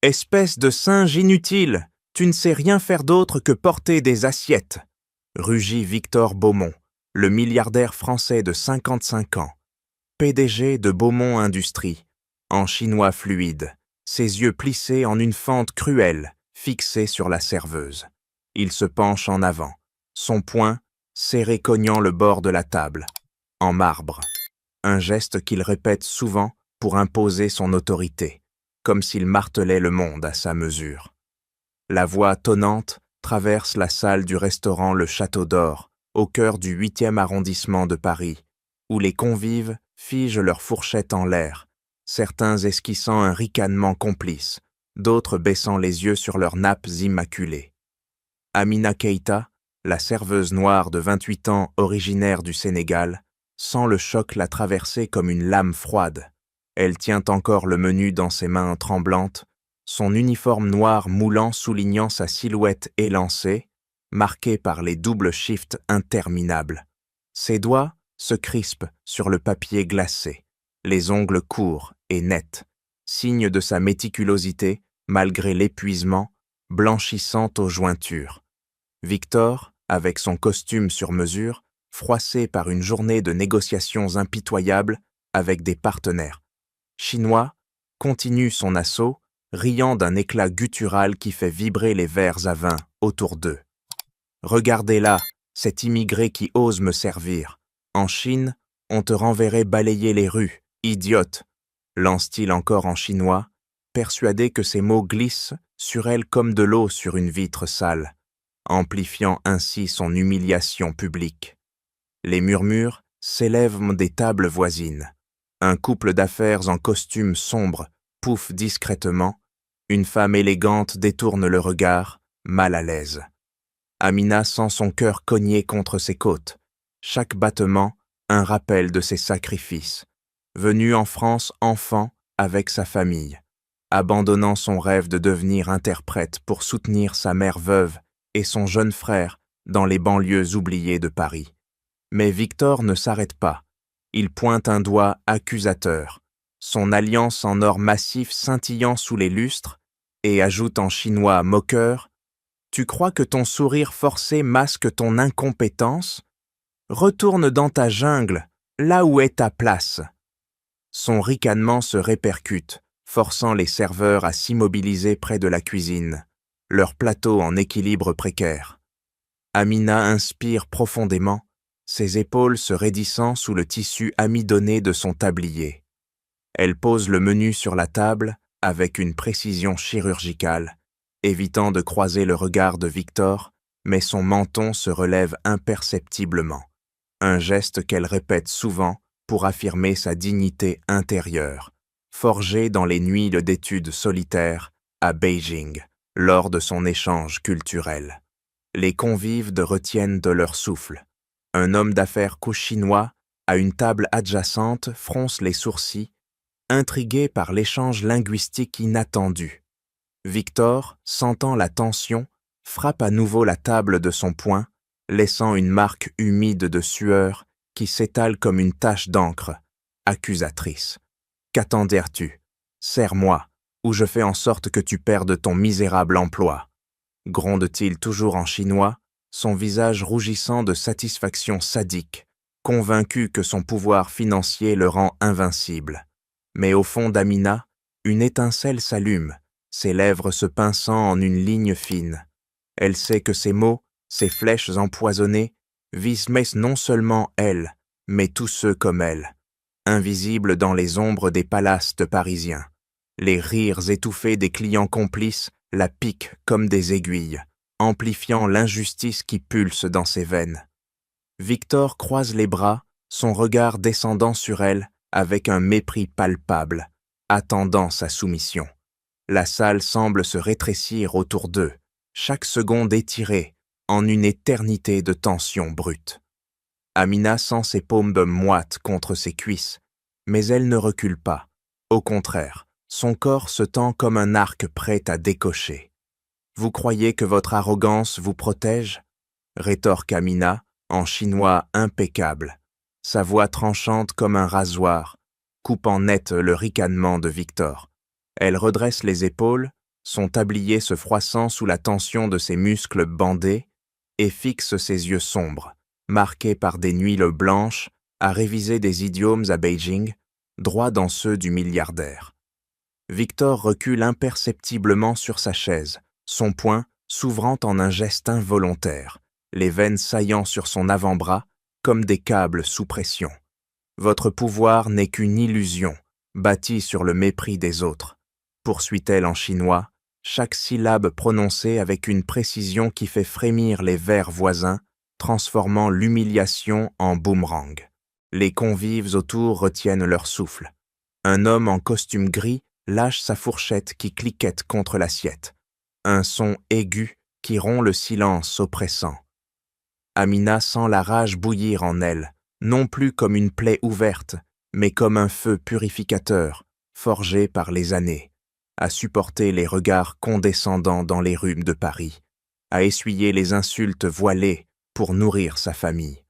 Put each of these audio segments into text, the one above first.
Espèce de singe inutile, tu ne sais rien faire d'autre que porter des assiettes, rugit Victor Beaumont, le milliardaire français de 55 ans, PDG de Beaumont Industries, en chinois fluide, ses yeux plissés en une fente cruelle, fixés sur la serveuse. Il se penche en avant, son poing serré cognant le bord de la table, en marbre. Un geste qu'il répète souvent pour imposer son autorité, comme s'il martelait le monde à sa mesure. La voix tonnante traverse la salle du restaurant Le Château d'Or, au cœur du 8e arrondissement de Paris, où les convives figent leurs fourchettes en l'air, certains esquissant un ricanement complice, d'autres baissant les yeux sur leurs nappes immaculées. Amina Keïta, la serveuse noire de 28 ans originaire du Sénégal, sent le choc la traverser comme une lame froide. Elle tient encore le menu dans ses mains tremblantes, son uniforme noir moulant soulignant sa silhouette élancée, marquée par les doubles shifts interminables. Ses doigts se crispent sur le papier glacé, les ongles courts et nets, signe de sa méticulosité malgré l'épuisement, blanchissant aux jointures. Victor, avec son costume sur mesure, froissé par une journée de négociations impitoyables avec des partenaires chinois, continue son assaut, riant d'un éclat guttural qui fait vibrer les verres à vin autour d'eux. « Regardez-là, cet immigré qui ose me servir. En Chine, on te renverrait balayer les rues, idiote !» lance-t-il encore en chinois, persuadé que ses mots glissent sur elle comme de l'eau sur une vitre sale, amplifiant ainsi son humiliation publique. Les murmures s'élèvent des tables voisines. Un couple d'affaires en costume sombre pouffe discrètement, une femme élégante détourne le regard, mal à l'aise. Amina sent son cœur cogner contre ses côtes, chaque battement un rappel de ses sacrifices. Venue en France enfant avec sa famille, abandonnant son rêve de devenir interprète pour soutenir sa mère veuve et son jeune frère dans les banlieues oubliées de Paris. Mais Victor ne s'arrête pas. Il pointe un doigt accusateur, son alliance en or massif scintillant sous les lustres, et ajoute en chinois moqueur « Tu crois que ton sourire forcé masque ton incompétence ? Retourne dans ta jungle, là où est ta place. » Son ricanement se répercute, forçant les serveurs à s'immobiliser près de la cuisine, leur plateau en équilibre précaire. Amina inspire profondément, ses épaules se raidissant sous le tissu amidonné de son tablier. Elle pose le menu sur la table avec une précision chirurgicale, évitant de croiser le regard de Victor, mais son menton se relève imperceptiblement, un geste qu'elle répète souvent pour affirmer sa dignité intérieure, forgée dans les nuits d'études solitaires à Beijing, lors de son échange culturel. Les convives retiennent de leur souffle. Un homme d'affaires chinois, à une table adjacente, fronce les sourcils, intrigué par l'échange linguistique inattendu. Victor, sentant la tension, frappe à nouveau la table de son poing, laissant une marque humide de sueur qui s'étale comme une tache d'encre, accusatrice. « Qu'attendais-tu ? Serre-moi, ou je fais en sorte que tu perdes ton misérable emploi. » gronde-t-il toujours en chinois, son visage rougissant de satisfaction sadique, convaincu que son pouvoir financier le rend invincible. Mais au fond d'Amina, une étincelle s'allume, ses lèvres se pinçant en une ligne fine. Elle sait que ces mots, ces flèches empoisonnées, visent non seulement elle, mais tous ceux comme elle, invisibles dans les ombres des palaces parisiens. Les rires étouffés des clients complices la piquent comme des aiguilles, amplifiant l'injustice qui pulse dans ses veines. Victor croise les bras, son regard descendant sur elle avec un mépris palpable, attendant sa soumission. La salle semble se rétrécir autour d'eux, chaque seconde étirée en une éternité de tension brute. Amina sent ses paumes moites contre ses cuisses, mais elle ne recule pas. Au contraire, son corps se tend comme un arc prêt à décocher. « Vous croyez que votre arrogance vous protège ?» rétorque Amina, en chinois impeccable, sa voix tranchante comme un rasoir, coupant net le ricanement de Victor. Elle redresse les épaules, son tablier se froissant sous la tension de ses muscles bandés, et fixe ses yeux sombres, marqués par des nuits blanches, à réviser des idiomes à Beijing, droit dans ceux du milliardaire. Victor recule imperceptiblement sur sa chaise, son poing s'ouvrant en un geste involontaire, les veines saillant sur son avant-bras comme des câbles sous pression. Votre pouvoir n'est qu'une illusion, bâtie sur le mépris des autres, poursuit-elle en chinois, chaque syllabe prononcée avec une précision qui fait frémir les vers voisins, transformant l'humiliation en boomerang. Les convives autour retiennent leur souffle. Un homme en costume gris lâche sa fourchette qui cliquette contre l'assiette. Un son aigu qui rompt le silence oppressant. Amina sent la rage bouillir en elle, non plus comme une plaie ouverte, mais comme un feu purificateur, forgé par les années, à supporter les regards condescendants dans les rues de Paris, à essuyer les insultes voilées pour nourrir sa famille.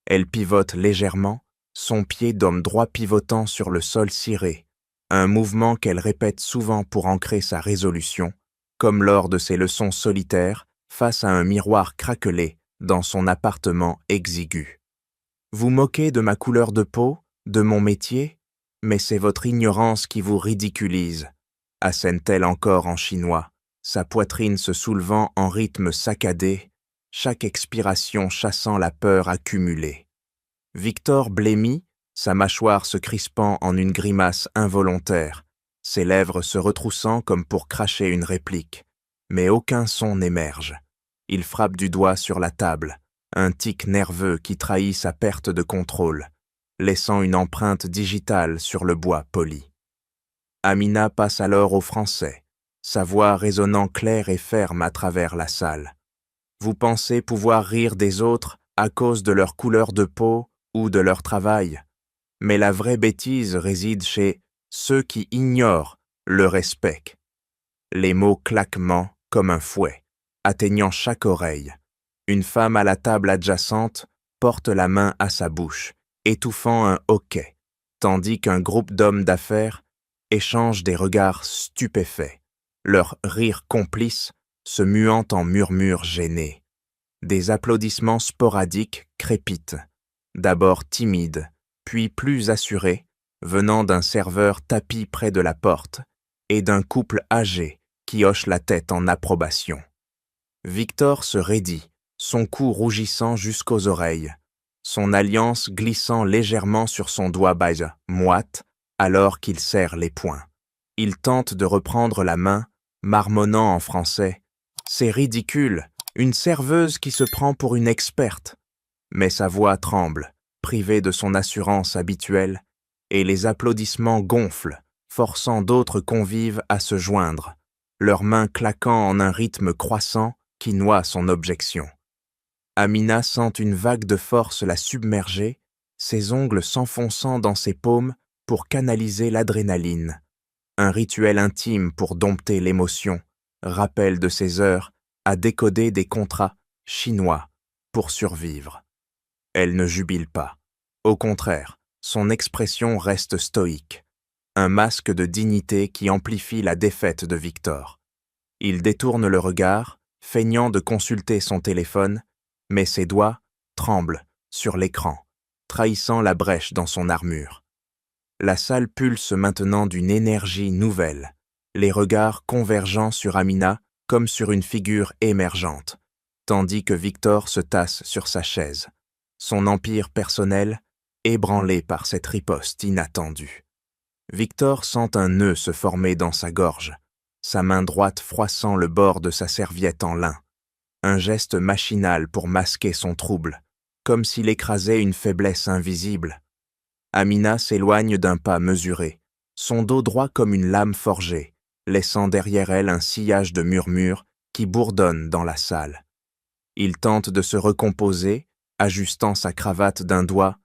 Elle pivote légèrement, son pied d'homme droit pivotant sur le sol ciré, un mouvement qu'elle répète souvent pour ancrer sa résolution, comme lors de ses leçons solitaires face à un miroir craquelé dans son appartement exigu. Vous moquez de ma couleur de peau, de mon métier, mais c'est votre ignorance qui vous ridiculise, assène-t-elle encore en chinois, sa poitrine se soulevant en rythme saccadé, chaque expiration chassant la peur accumulée. Victor blêmit, sa mâchoire se crispant en une grimace involontaire, ses lèvres se retroussant comme pour cracher une réplique, mais aucun son n'émerge. Il frappe du doigt sur la table, un tic nerveux qui trahit sa perte de contrôle, laissant une empreinte digitale sur le bois poli. Amina passe alors au français, sa voix résonnant claire et ferme à travers la salle. Vous pensez pouvoir rire des autres à cause de leur couleur de peau ou de leur travail, mais la vraie bêtise réside chez ceux qui ignorent le respect. Les mots claquement comme un fouet, atteignant chaque oreille. Une femme à la table adjacente porte la main à sa bouche, étouffant un hoquet, tandis qu'un groupe d'hommes d'affaires échange des regards stupéfaits, leur rire complice se muant en murmures gênés. Des applaudissements sporadiques crépitent, d'abord timides, puis plus assurés, venant d'un serveur tapi près de la porte et d'un couple âgé qui hoche la tête en approbation. Victor se raidit, son cou rougissant jusqu'aux oreilles, son alliance glissant légèrement sur son doigt baise, moite, alors qu'il serre les poings. Il tente de reprendre la main, marmonnant en français « C'est ridicule, une serveuse qui se prend pour une experte !» Mais sa voix tremble, privée de son assurance habituelle, et les applaudissements gonflent, forçant d'autres convives à se joindre, leurs mains claquant en un rythme croissant qui noie son objection. Amina sent une vague de force la submerger, ses ongles s'enfonçant dans ses paumes pour canaliser l'adrénaline. Un rituel intime pour dompter l'émotion, rappel de ses heures à décoder des contrats chinois pour survivre. Elle ne jubile pas. Au contraire, son expression reste stoïque, un masque de dignité qui amplifie la défaite de Victor. Il détourne le regard, feignant de consulter son téléphone, mais ses doigts tremblent sur l'écran, trahissant la brèche dans son armure. La salle pulse maintenant d'une énergie nouvelle, les regards convergeant sur Amina comme sur une figure émergente, tandis que Victor se tasse sur sa chaise, son empire personnel ébranlé par cette riposte inattendue. Victor sent un nœud se former dans sa gorge, sa main droite froissant le bord de sa serviette en lin, un geste machinal pour masquer son trouble, comme s'il écrasait une faiblesse invisible. Amina s'éloigne d'un pas mesuré, son dos droit comme une lame forgée, laissant derrière elle un sillage de murmures qui bourdonnent dans la salle. Il tente de se recomposer, ajustant sa cravate d'un doigt,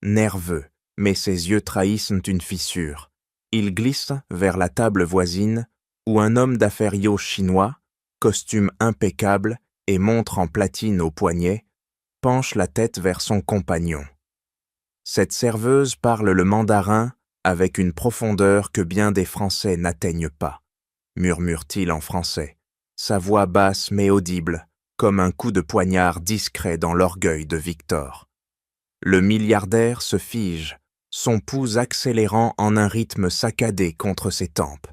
nerveux, mais ses yeux trahissent une fissure. Il glisse vers la table voisine, où un homme d'affaires chinois, costume impeccable et montre en platine au poignet, penche la tête vers son compagnon. Cette serveuse parle le mandarin avec une profondeur que bien des Français n'atteignent pas. murmure-t-il en français, sa voix basse mais audible, comme un coup de poignard discret dans l'orgueil de Victor. Le milliardaire se fige, son pouls accélérant en un rythme saccadé contre ses tempes.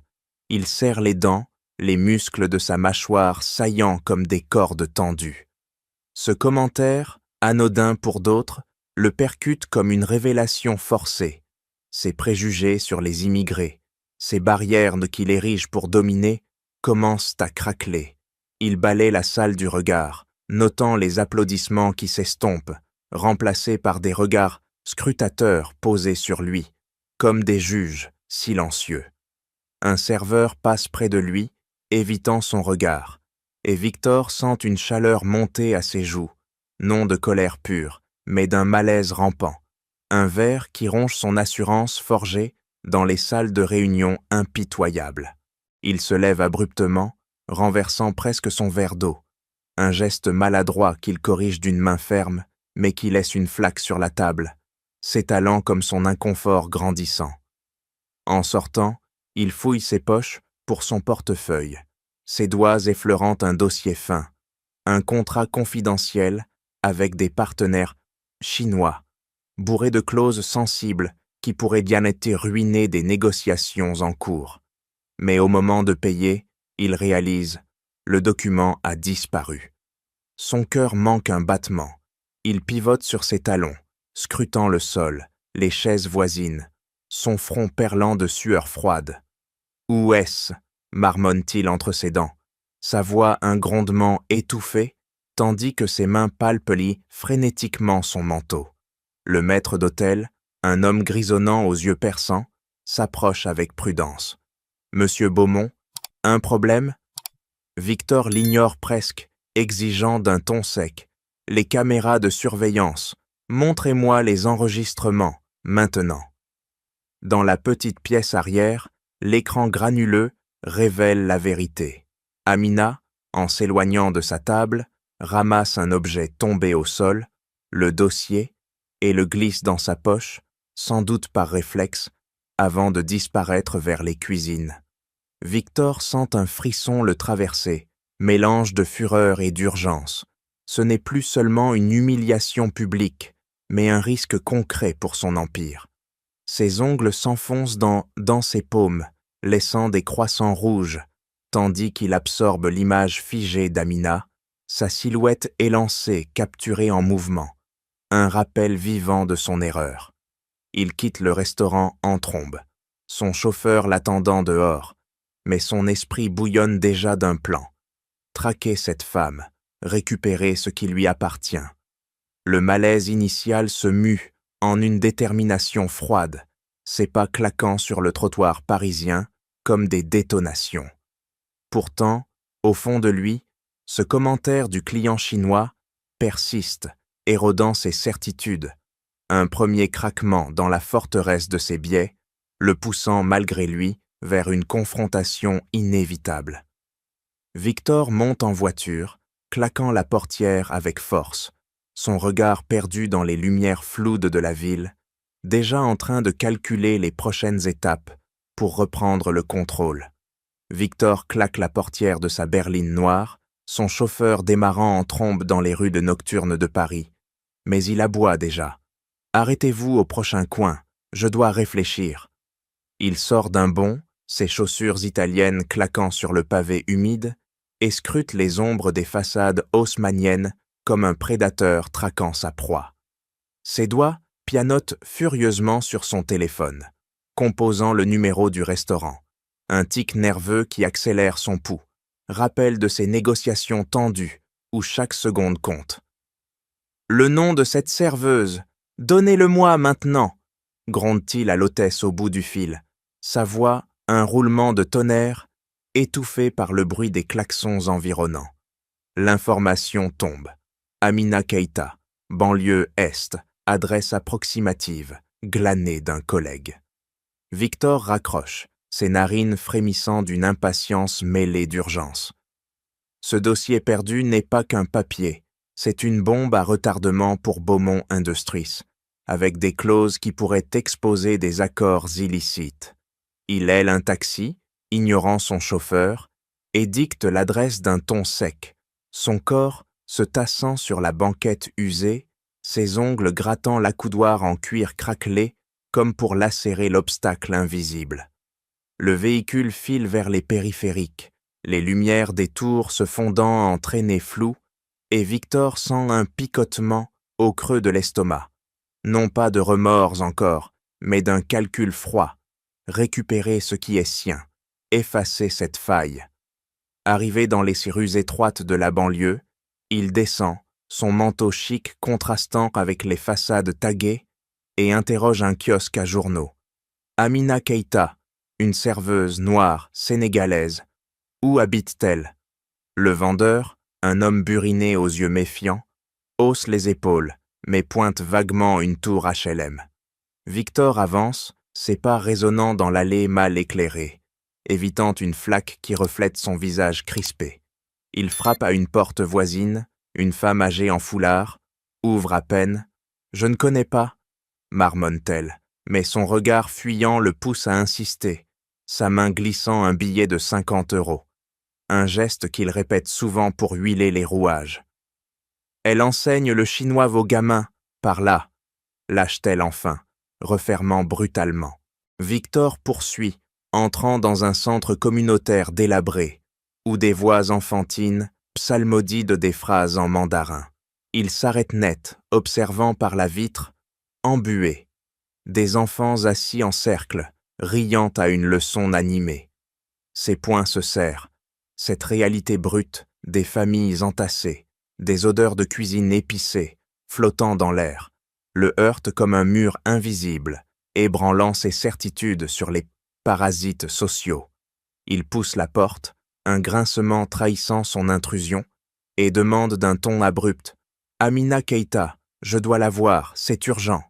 Il serre les dents, les muscles de sa mâchoire saillants comme des cordes tendues. Ce commentaire, anodin pour d'autres, le percute comme une révélation forcée. Ses préjugés sur les immigrés, ces barrières qu'il érige pour dominer, commencent à craqueler. Il balaie la salle du regard, notant les applaudissements qui s'estompent, remplacés par des regards scrutateurs posés sur lui, comme des juges silencieux. Un serveur passe près de lui, évitant son regard, et Victor sent une chaleur monter à ses joues, non de colère pure, mais d'un malaise rampant, un ver qui ronge son assurance forgée dans les salles de réunion impitoyables. Il se lève abruptement, renversant presque son verre d'eau, un geste maladroit qu'il corrige d'une main ferme, mais qui laisse une flaque sur la table, s'étalant comme son inconfort grandissant. En sortant, il fouille ses poches pour son portefeuille, ses doigts effleurant un dossier fin, un contrat confidentiel avec des partenaires chinois, bourré de clauses sensibles qui pourraient bien être ruiner des négociations en cours. Mais au moment de payer, il réalise, le document a disparu. Son cœur manque un battement. Il pivote sur ses talons, scrutant le sol, les chaises voisines, son front perlant de sueur froide. « Où est-ce » marmonne-t-il entre ses dents, sa voix un grondement étouffé, tandis que ses mains palpent frénétiquement son manteau. Le maître d'hôtel, un homme grisonnant aux yeux perçants, s'approche avec prudence. « Monsieur Beaumont, un problème ?» Victor l'ignore presque, exigeant d'un ton sec. « Les caméras de surveillance, montrez-moi les enregistrements, maintenant. » Dans la petite pièce arrière, l'écran granuleux révèle la vérité. Amina, en s'éloignant de sa table, ramasse un objet tombé au sol, le dossier, et le glisse dans sa poche, sans doute par réflexe, avant de disparaître vers les cuisines. Victor sent un frisson le traverser, mélange de fureur et d'urgence. Ce n'est plus seulement une humiliation publique, mais un risque concret pour son empire. Ses ongles s'enfoncent dans ses paumes, laissant des croissants rouges, tandis qu'il absorbe l'image figée d'Amina, sa silhouette élancée capturée en mouvement, un rappel vivant de son erreur. Il quitte le restaurant en trombe, son chauffeur l'attendant dehors, mais son esprit bouillonne déjà d'un plan. Traquer cette femme, récupérer ce qui lui appartient. Le malaise initial se mue en une détermination froide, ses pas claquant sur le trottoir parisien comme des détonations. Pourtant, au fond de lui, ce commentaire du client chinois persiste, érodant ses certitudes, un premier craquement dans la forteresse de ses biais, le poussant malgré lui vers une confrontation inévitable. Victor monte en voiture, claquant la portière avec force, son regard perdu dans les lumières floues de la ville, déjà en train de calculer les prochaines étapes pour reprendre le contrôle. Victor claque la portière de sa berline noire, son chauffeur démarrant en trombe dans les rues nocturnes de Paris. Mais il aboie déjà. « Arrêtez-vous au prochain coin, je dois réfléchir. » Il sort d'un bond, ses chaussures italiennes claquant sur le pavé humide, et scrute les ombres des façades haussmanniennes comme un prédateur traquant sa proie. Ses doigts pianotent furieusement sur son téléphone, composant le numéro du restaurant, un tic nerveux qui accélère son pouls, rappel de ces négociations tendues où chaque seconde compte. « Le nom de cette serveuse, donnez-le-moi maintenant !» gronde-t-il à l'hôtesse au bout du fil, sa voix un roulement de tonnerre, étouffé par le bruit des klaxons environnants. L'information tombe. Amina Keïta, banlieue Est, adresse approximative, glanée d'un collègue. Victor raccroche, ses narines frémissant d'une impatience mêlée d'urgence. Ce dossier perdu n'est pas qu'un papier, c'est une bombe à retardement pour Beaumont Industries, avec des clauses qui pourraient exposer des accords illicites. Il aile un taxi, ignorant son chauffeur, et dicte l'adresse d'un ton sec, son corps se tassant sur la banquette usée, ses ongles grattant l'accoudoir en cuir craquelé comme pour lacérer l'obstacle invisible. Le véhicule file vers les périphériques, les lumières des tours se fondant en traînées floues, et Victor sent un picotement au creux de l'estomac. Non pas de remords encore, mais d'un calcul froid. Récupérer ce qui est sien, effacer cette faille. Arrivé dans les rues étroites de la banlieue, il descend, son manteau chic contrastant avec les façades taguées, et interroge un kiosque à journaux. Amina Keïta, une serveuse noire sénégalaise. Où habite-t-elle? Le vendeur, un homme buriné aux yeux méfiants, hausse les épaules, mais pointe vaguement une tour HLM. Victor avance, ses pas résonnant dans l'allée mal éclairée, évitant une flaque qui reflète son visage crispé. Il frappe à une porte voisine, une femme âgée en foulard, ouvre à peine. « Je ne connais pas », marmonne-t-elle, mais son regard fuyant le pousse à insister, sa main glissant un billet de 50 €, un geste qu'il répète souvent pour huiler les rouages. « Elle enseigne le chinois vos gamins, par là », lâche-t-elle enfin, refermant brutalement. Victor poursuit, entrant dans un centre communautaire délabré, où des voix enfantines psalmodient des phrases en mandarin. Il s'arrête net, observant par la vitre, embué, des enfants assis en cercle, riant à une leçon animée. Ses poings se serrent, cette réalité brute, des familles entassées, des odeurs de cuisine épicée, flottant dans l'air, le heurte comme un mur invisible, ébranlant ses certitudes sur les parasites sociaux. Il pousse la porte, un grincement trahissant son intrusion, et demande d'un ton abrupt « Amina Keïta, je dois la voir, c'est urgent ».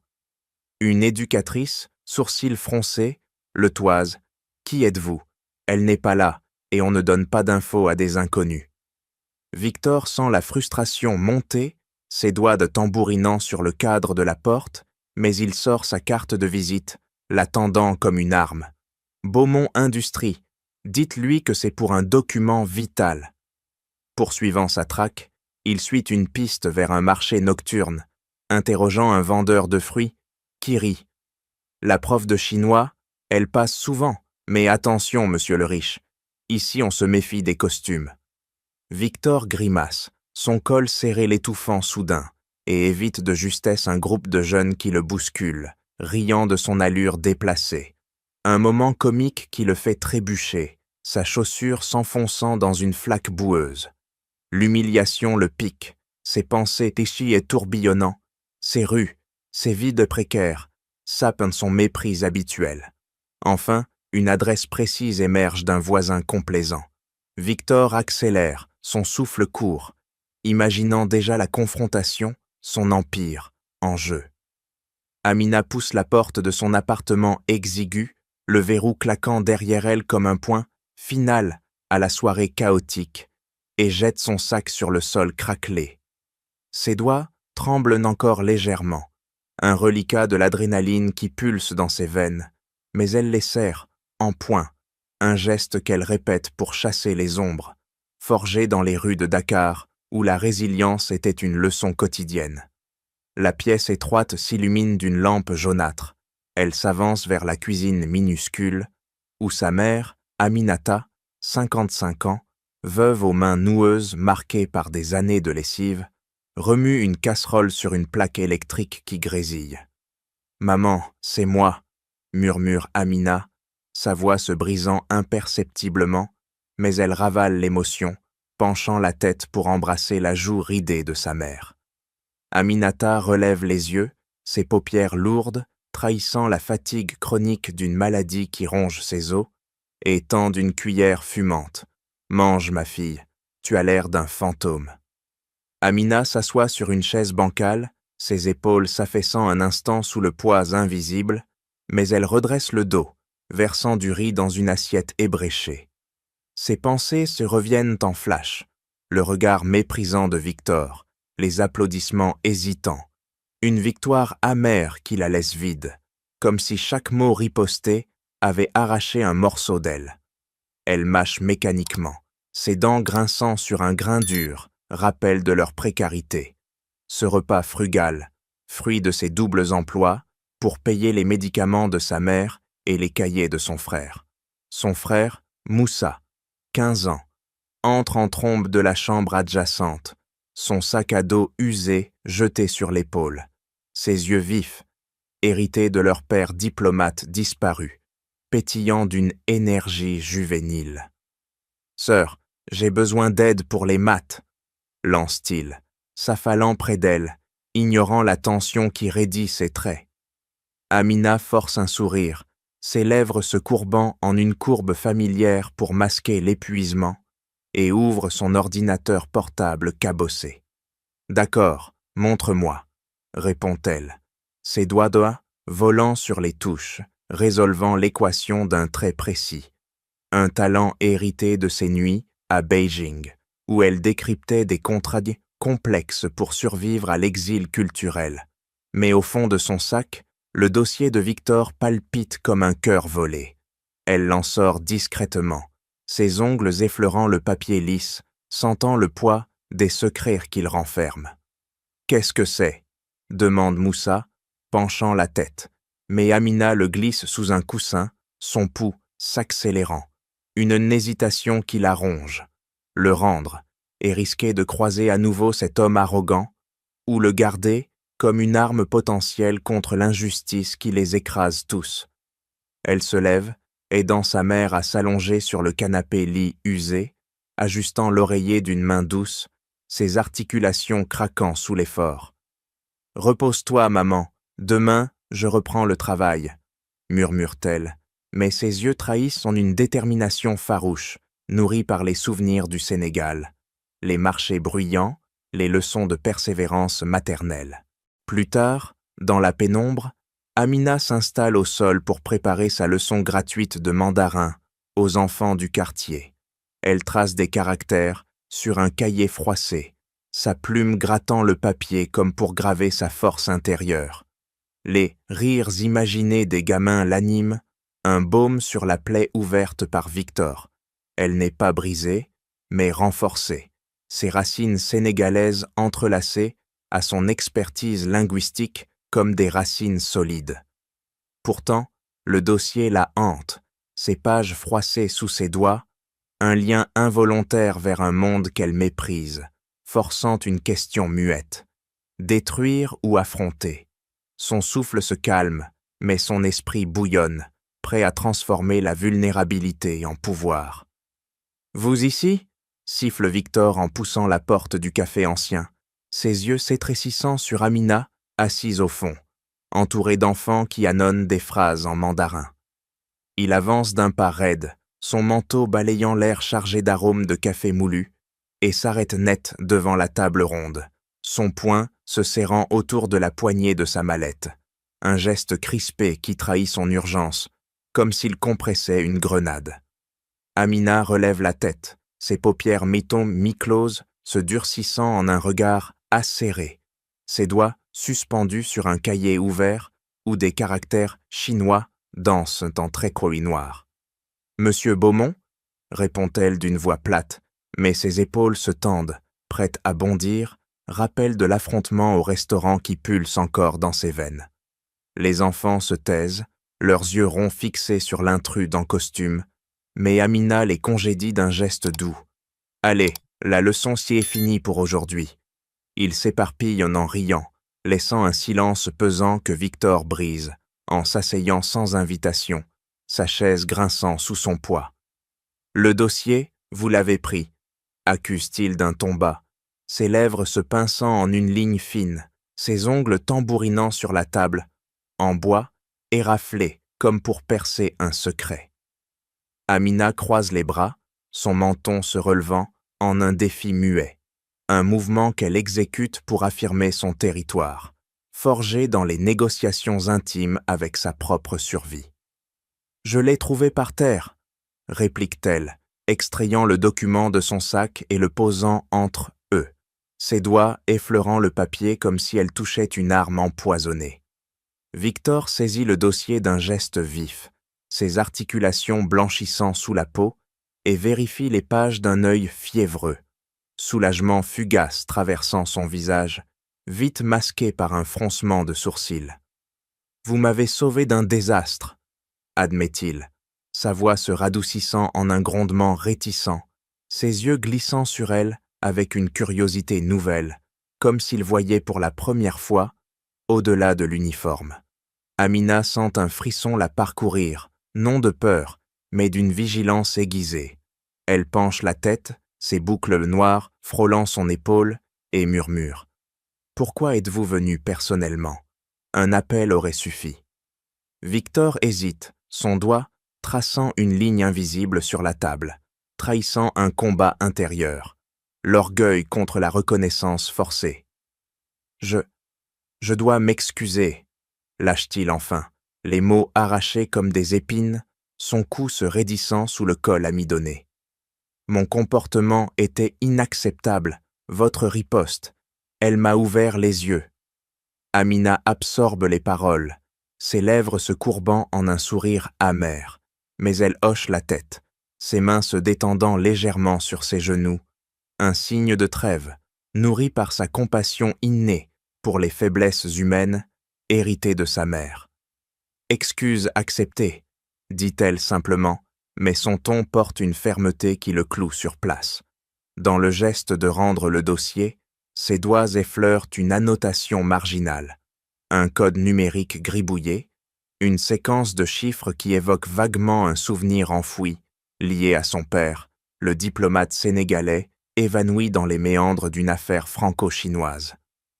Une éducatrice, sourcils froncés, le toise « Qui êtes-vous? Elle n'est pas là, et on ne donne pas d'infos à des inconnus ». Victor sent la frustration monter, ses doigts de tambourinant sur le cadre de la porte, mais il sort sa carte de visite, la tendant comme une arme. « Beaumont Industrie, dites-lui que c'est pour un document vital ». Poursuivant sa traque, il suit une piste vers un marché nocturne, interrogeant un vendeur de fruits, qui rit. La prof de chinois, elle passe souvent, mais attention, monsieur le riche, ici on se méfie des costumes. Victor grimace, son col serré l'étouffant soudain, et évite de justesse un groupe de jeunes qui le bousculent, riant de son allure déplacée. Un moment comique qui le fait trébucher, sa chaussure s'enfonçant dans une flaque boueuse. L'humiliation le pique, ses pensées téchies et tourbillonnant, ses rues, ses vides précaires, sapent son mépris habituel. Enfin, une adresse précise émerge d'un voisin complaisant. Victor accélère, son souffle court, imaginant déjà la confrontation, son empire, en jeu. Amina pousse la porte de son appartement exigu, le verrou claquant derrière elle comme un point final à la soirée chaotique, et jette son sac sur le sol craquelé. Ses doigts tremblent encore légèrement, un reliquat de l'adrénaline qui pulse dans ses veines, mais elle les serre, en poing, un geste qu'elle répète pour chasser les ombres, forgé dans les rues de Dakar, où la résilience était une leçon quotidienne. La pièce étroite s'illumine d'une lampe jaunâtre. Elle s'avance vers la cuisine minuscule, où sa mère, Aminata, 55 ans, veuve aux mains noueuses marquées par des années de lessive, remue une casserole sur une plaque électrique qui grésille. « Maman, c'est moi », murmure Amina, sa voix se brisant imperceptiblement, mais elle ravale l'émotion, penchant la tête pour embrasser la joue ridée de sa mère. Aminata relève les yeux, ses paupières lourdes, trahissant la fatigue chronique d'une maladie qui ronge ses os, et tend une cuillère fumante. « Mange, ma fille, tu as l'air d'un fantôme. » Amina s'assoit sur une chaise bancale, ses épaules s'affaissant un instant sous le poids invisible, mais elle redresse le dos, versant du riz dans une assiette ébréchée. Ses pensées se reviennent en flash, le regard méprisant de Victor, les applaudissements hésitants, une victoire amère qui la laisse vide, comme si chaque mot riposté avait arraché un morceau d'elle. Elle mâche mécaniquement, ses dents grinçant sur un grain dur, rappel de leur précarité. Ce repas frugal, fruit de ses doubles emplois, pour payer les médicaments de sa mère et les cahiers de son frère. Son frère, Moussa, 15 ans, entre en trombe de la chambre adjacente, son sac à dos usé jeté sur l'épaule, ses yeux vifs, hérités de leur père diplomate disparu, pétillant d'une énergie juvénile. « Sœur, j'ai besoin d'aide pour les maths », lance-t-il, s'affalant près d'elle, ignorant la tension qui raidit ses traits. Amina force un sourire, ses lèvres se courbant en une courbe familière pour masquer l'épuisement, et ouvre son ordinateur portable cabossé. « D'accord, montre-moi », répond-elle, ses doigts volant sur les touches, résolvant l'équation d'un trait précis. Un talent hérité de ses nuits à Beijing, où elle décryptait des contradictions complexes pour survivre à l'exil culturel. Mais au fond de son sac, le dossier de Victor palpite comme un cœur volé. Elle l'en sort discrètement, ses ongles effleurant le papier lisse, sentant le poids des secrets qu'il renferme. « Qu'est-ce que c'est » demande Moussa, penchant la tête, mais Amina le glisse sous un coussin, son pouls s'accélérant. Une hésitation qui la ronge. Le rendre, et risquer de croiser à nouveau cet homme arrogant, ou le garder comme une arme potentielle contre l'injustice qui les écrase tous. Elle se lève, aidant sa mère à s'allonger sur le canapé-lit usé, ajustant l'oreiller d'une main douce, ses articulations craquant sous l'effort. « Repose-toi, maman, demain, je reprends le travail, » murmure-t-elle, mais ses yeux trahissent en une détermination farouche, nourrie par les souvenirs du Sénégal, les marchés bruyants, les leçons de persévérance maternelle. Plus tard, dans la pénombre, Amina s'installe au sol pour préparer sa leçon gratuite de mandarin aux enfants du quartier. Elle trace des caractères sur un cahier froissé, sa plume grattant le papier comme pour graver sa force intérieure. Les rires imaginés des gamins l'animent, un baume sur la plaie ouverte par Victor. Elle n'est pas brisée, mais renforcée, ses racines sénégalaises entrelacées à son expertise linguistique comme des racines solides. Pourtant, le dossier la hante, ses pages froissées sous ses doigts, un lien involontaire vers un monde qu'elle méprise, forçant une question muette. Détruire ou affronter? Son souffle se calme, mais son esprit bouillonne, prêt à transformer la vulnérabilité en pouvoir. « Vous ici » siffle Victor en poussant la porte du café ancien, ses yeux s'étrécissant sur Amina, assise au fond, entourée d'enfants qui annonnent des phrases en mandarin. Il avance d'un pas raide, son manteau balayant l'air chargé d'arômes de café moulu, et s'arrête net devant la table ronde, son poing se serrant autour de la poignée de sa mallette, un geste crispé qui trahit son urgence, comme s'il compressait une grenade. Amina relève la tête, ses paupières mi-closes se durcissant en un regard acéré, ses doigts suspendus sur un cahier ouvert où des caractères chinois dansent en trécrois noir. « Monsieur Beaumont » répond-elle d'une voix plate, mais ses épaules se tendent, prêtes à bondir, rappel de l'affrontement au restaurant qui pulse encore dans ses veines. Les enfants se taisent, leurs yeux ronds fixés sur l'intrus en costume, mais Amina les congédie d'un geste doux. « Allez, la leçon s'y est finie pour aujourd'hui. » Ils s'éparpillent en riant, laissant un silence pesant que Victor brise, en s'asseyant sans invitation, sa chaise grinçant sous son poids. « Le dossier, vous l'avez pris » accuse-t-il d'un ton bas, ses lèvres se pinçant en une ligne fine, ses ongles tambourinant sur la table, en bois, éraflés comme pour percer un secret. Amina croise les bras, son menton se relevant en un défi muet, un mouvement qu'elle exécute pour affirmer son territoire, forgé dans les négociations intimes avec sa propre survie. « Je l'ai trouvé par terre », réplique-t-elle, extrayant le document de son sac et le posant entre eux, ses doigts effleurant le papier comme si elle touchait une arme empoisonnée. Victor saisit le dossier d'un geste vif, ses articulations blanchissant sous la peau, et vérifie les pages d'un œil fiévreux, soulagement fugace traversant son visage, vite masqué par un froncement de sourcils. « Vous m'avez sauvé d'un désastre, » admet-il, sa voix se radoucissant en un grondement réticent, ses yeux glissant sur elle avec une curiosité nouvelle, comme s'il voyait pour la première fois au-delà de l'uniforme. Amina sent un frisson la parcourir, non de peur, mais d'une vigilance aiguisée. Elle penche la tête, ses boucles noires frôlant son épaule, et murmure. « Pourquoi êtes-vous venu personnellement ? Un appel aurait suffi. » Victor hésite, son doigt traçant une ligne invisible sur la table, trahissant un combat intérieur, l'orgueil contre la reconnaissance forcée. « Je dois m'excuser, » lâche-t-il enfin, les mots arrachés comme des épines, son cou se raidissant sous le col amidonné. « Mon comportement était inacceptable, votre riposte, elle m'a ouvert les yeux. » Amina absorbe les paroles, ses lèvres se courbant en un sourire amer, mais elle hoche la tête, ses mains se détendant légèrement sur ses genoux, un signe de trêve, nourri par sa compassion innée pour les faiblesses humaines, héritées de sa mère. « Excuse acceptée, » dit-elle simplement, mais son ton porte une fermeté qui le cloue sur place. Dans le geste de rendre le dossier, ses doigts effleurent une annotation marginale, un code numérique gribouillé, une séquence de chiffres qui évoque vaguement un souvenir enfoui, lié à son père, le diplomate sénégalais, évanoui dans les méandres d'une affaire franco-chinoise.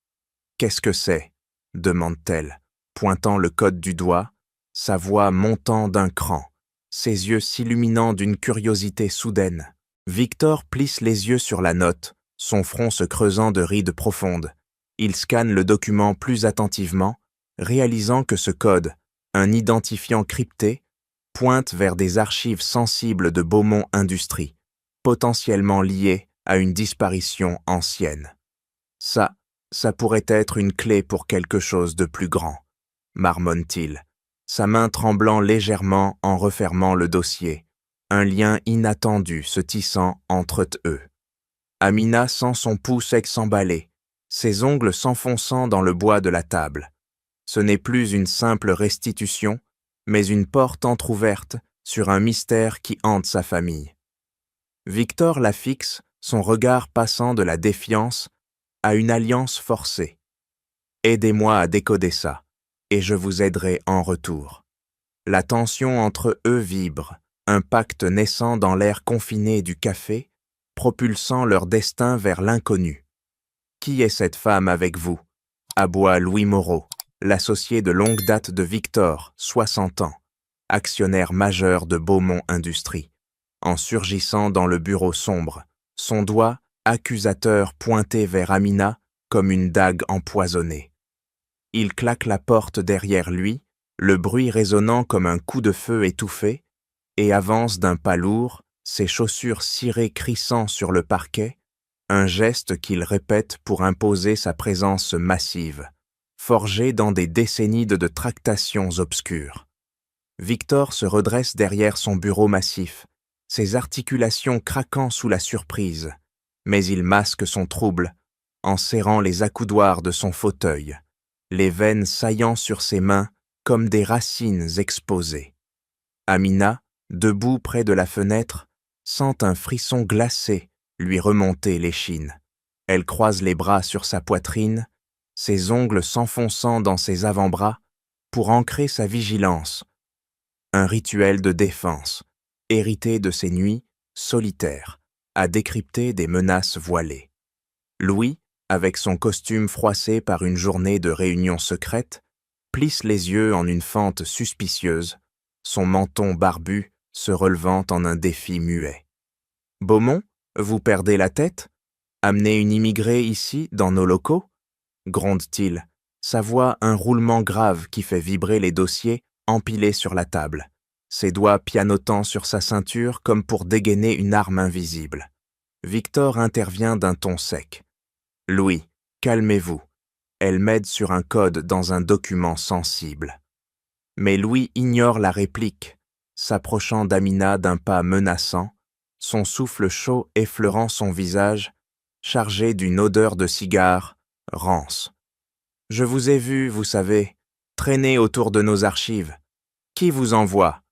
« Qu'est-ce que c'est ?» demande-t-elle, pointant le code du doigt, sa voix montant d'un cran, ses yeux s'illuminant d'une curiosité soudaine. Victor plisse les yeux sur la note, son front se creusant de rides profondes. Il scanne le document plus attentivement, réalisant que ce code, un identifiant crypté, pointe vers des archives sensibles de Beaumont Industries, potentiellement liées à une disparition ancienne. Ça pourrait être une clé pour quelque chose de plus grand, marmonne-t-il, sa main tremblant légèrement en refermant le dossier, un lien inattendu se tissant entre eux. Amina sent son pouce s'emballer, ses ongles s'enfonçant dans le bois de la table. Ce n'est plus une simple restitution, mais une porte entr'ouverte sur un mystère qui hante sa famille. Victor la fixe, son regard passant de la défiance à une alliance forcée. « Aidez-moi à décoder ça, et je vous aiderai en retour. » La tension entre eux vibre, un pacte naissant dans l'air confiné du café, propulsant leur destin vers l'inconnu. « Qui est cette femme avec vous ?» aboie Louis Moreau, l'associé de longue date de Victor, 60 ans, actionnaire majeur de Beaumont Industries, en surgissant dans le bureau sombre, son doigt accusateur pointé vers Amina comme une dague empoisonnée. Il claque la porte derrière lui, le bruit résonnant comme un coup de feu étouffé, et avance d'un pas lourd, ses chaussures cirées crissant sur le parquet, un geste qu'il répète pour imposer sa présence massive, forgée dans des décennies de tractations obscures. Victor se redresse derrière son bureau massif, ses articulations craquant sous la surprise, mais il masque son trouble en serrant les accoudoirs de son fauteuil, les veines saillant sur ses mains comme des racines exposées. Amina, debout près de la fenêtre, sent un frisson glacé lui remonter l'échine. Elle croise les bras sur sa poitrine, ses ongles s'enfonçant dans ses avant-bras pour ancrer sa vigilance. Un rituel de défense, hérité de ses nuits solitaires, à décrypter des menaces voilées. Louis, avec son costume froissé par une journée de réunion secrète, plisse les yeux en une fente suspicieuse, son menton barbu se relevant en un défi muet. « Beaumont, vous perdez la tête ? Amenez une immigrée ici, dans nos locaux ?» gronde-t-il, sa voix un roulement grave qui fait vibrer les dossiers empilés sur la table, ses doigts pianotant sur sa ceinture comme pour dégainer une arme invisible. Victor intervient d'un ton sec. « Louis, calmez-vous. Elle m'aide sur un code dans un document sensible. » Mais Louis ignore la réplique, s'approchant d'Amina d'un pas menaçant, son souffle chaud effleurant son visage, chargé d'une odeur de cigare, rance. « Je vous ai vu, vous savez, traîner autour de nos archives. Qui vous envoie »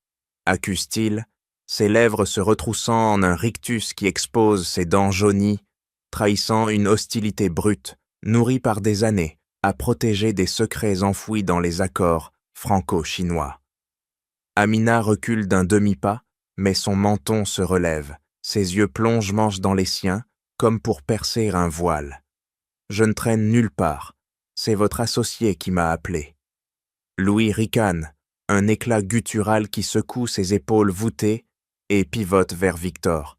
accuse-t-il, ses lèvres se retroussant en un rictus qui expose ses dents jaunies, trahissant une hostilité brute, nourrie par des années, à protéger des secrets enfouis dans les accords franco-chinois. Amina recule d'un demi-pas, mais son menton se relève, ses yeux plongent dans les siens, comme pour percer un voile. « Je ne traîne nulle part, c'est votre associé qui m'a appelé. » Louis ricane, un éclat guttural qui secoue ses épaules voûtées et pivote vers Victor.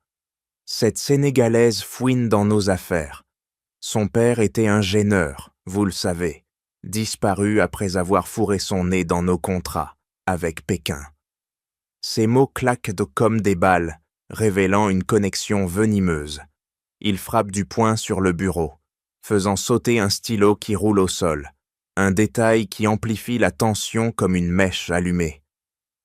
Cette Sénégalaise fouine dans nos affaires. Son père était un gêneur, vous le savez, disparu après avoir fourré son nez dans nos contrats, avec Pékin. Ces mots claquent comme des balles, révélant une connexion venimeuse. Il frappe du poing sur le bureau, faisant sauter un stylo qui roule au sol, un détail qui amplifie la tension comme une mèche allumée.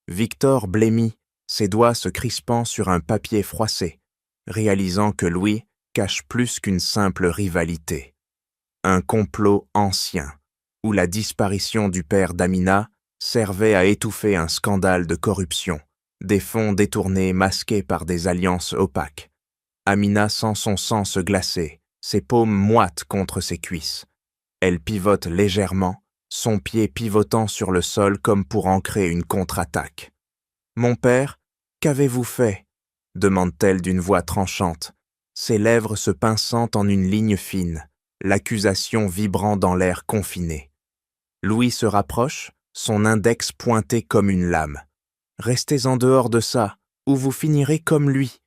Victor blêmit, ses doigts se crispant sur un papier froissé, réalisant que Louis cache plus qu'une simple rivalité. Un complot ancien, où la disparition du père d'Amina servait à étouffer un scandale de corruption, des fonds détournés masqués par des alliances opaques. Amina sent son sang se glacer, ses paumes moites contre ses cuisses. Elle pivote légèrement, son pied pivotant sur le sol comme pour ancrer une contre-attaque. « Mon père, qu'avez-vous fait ?» demande-t-elle d'une voix tranchante, ses lèvres se pinçant en une ligne fine, l'accusation vibrant dans l'air confiné. Louis se rapproche, son index pointé comme une lame. « Restez en dehors de ça, ou vous finirez comme lui. »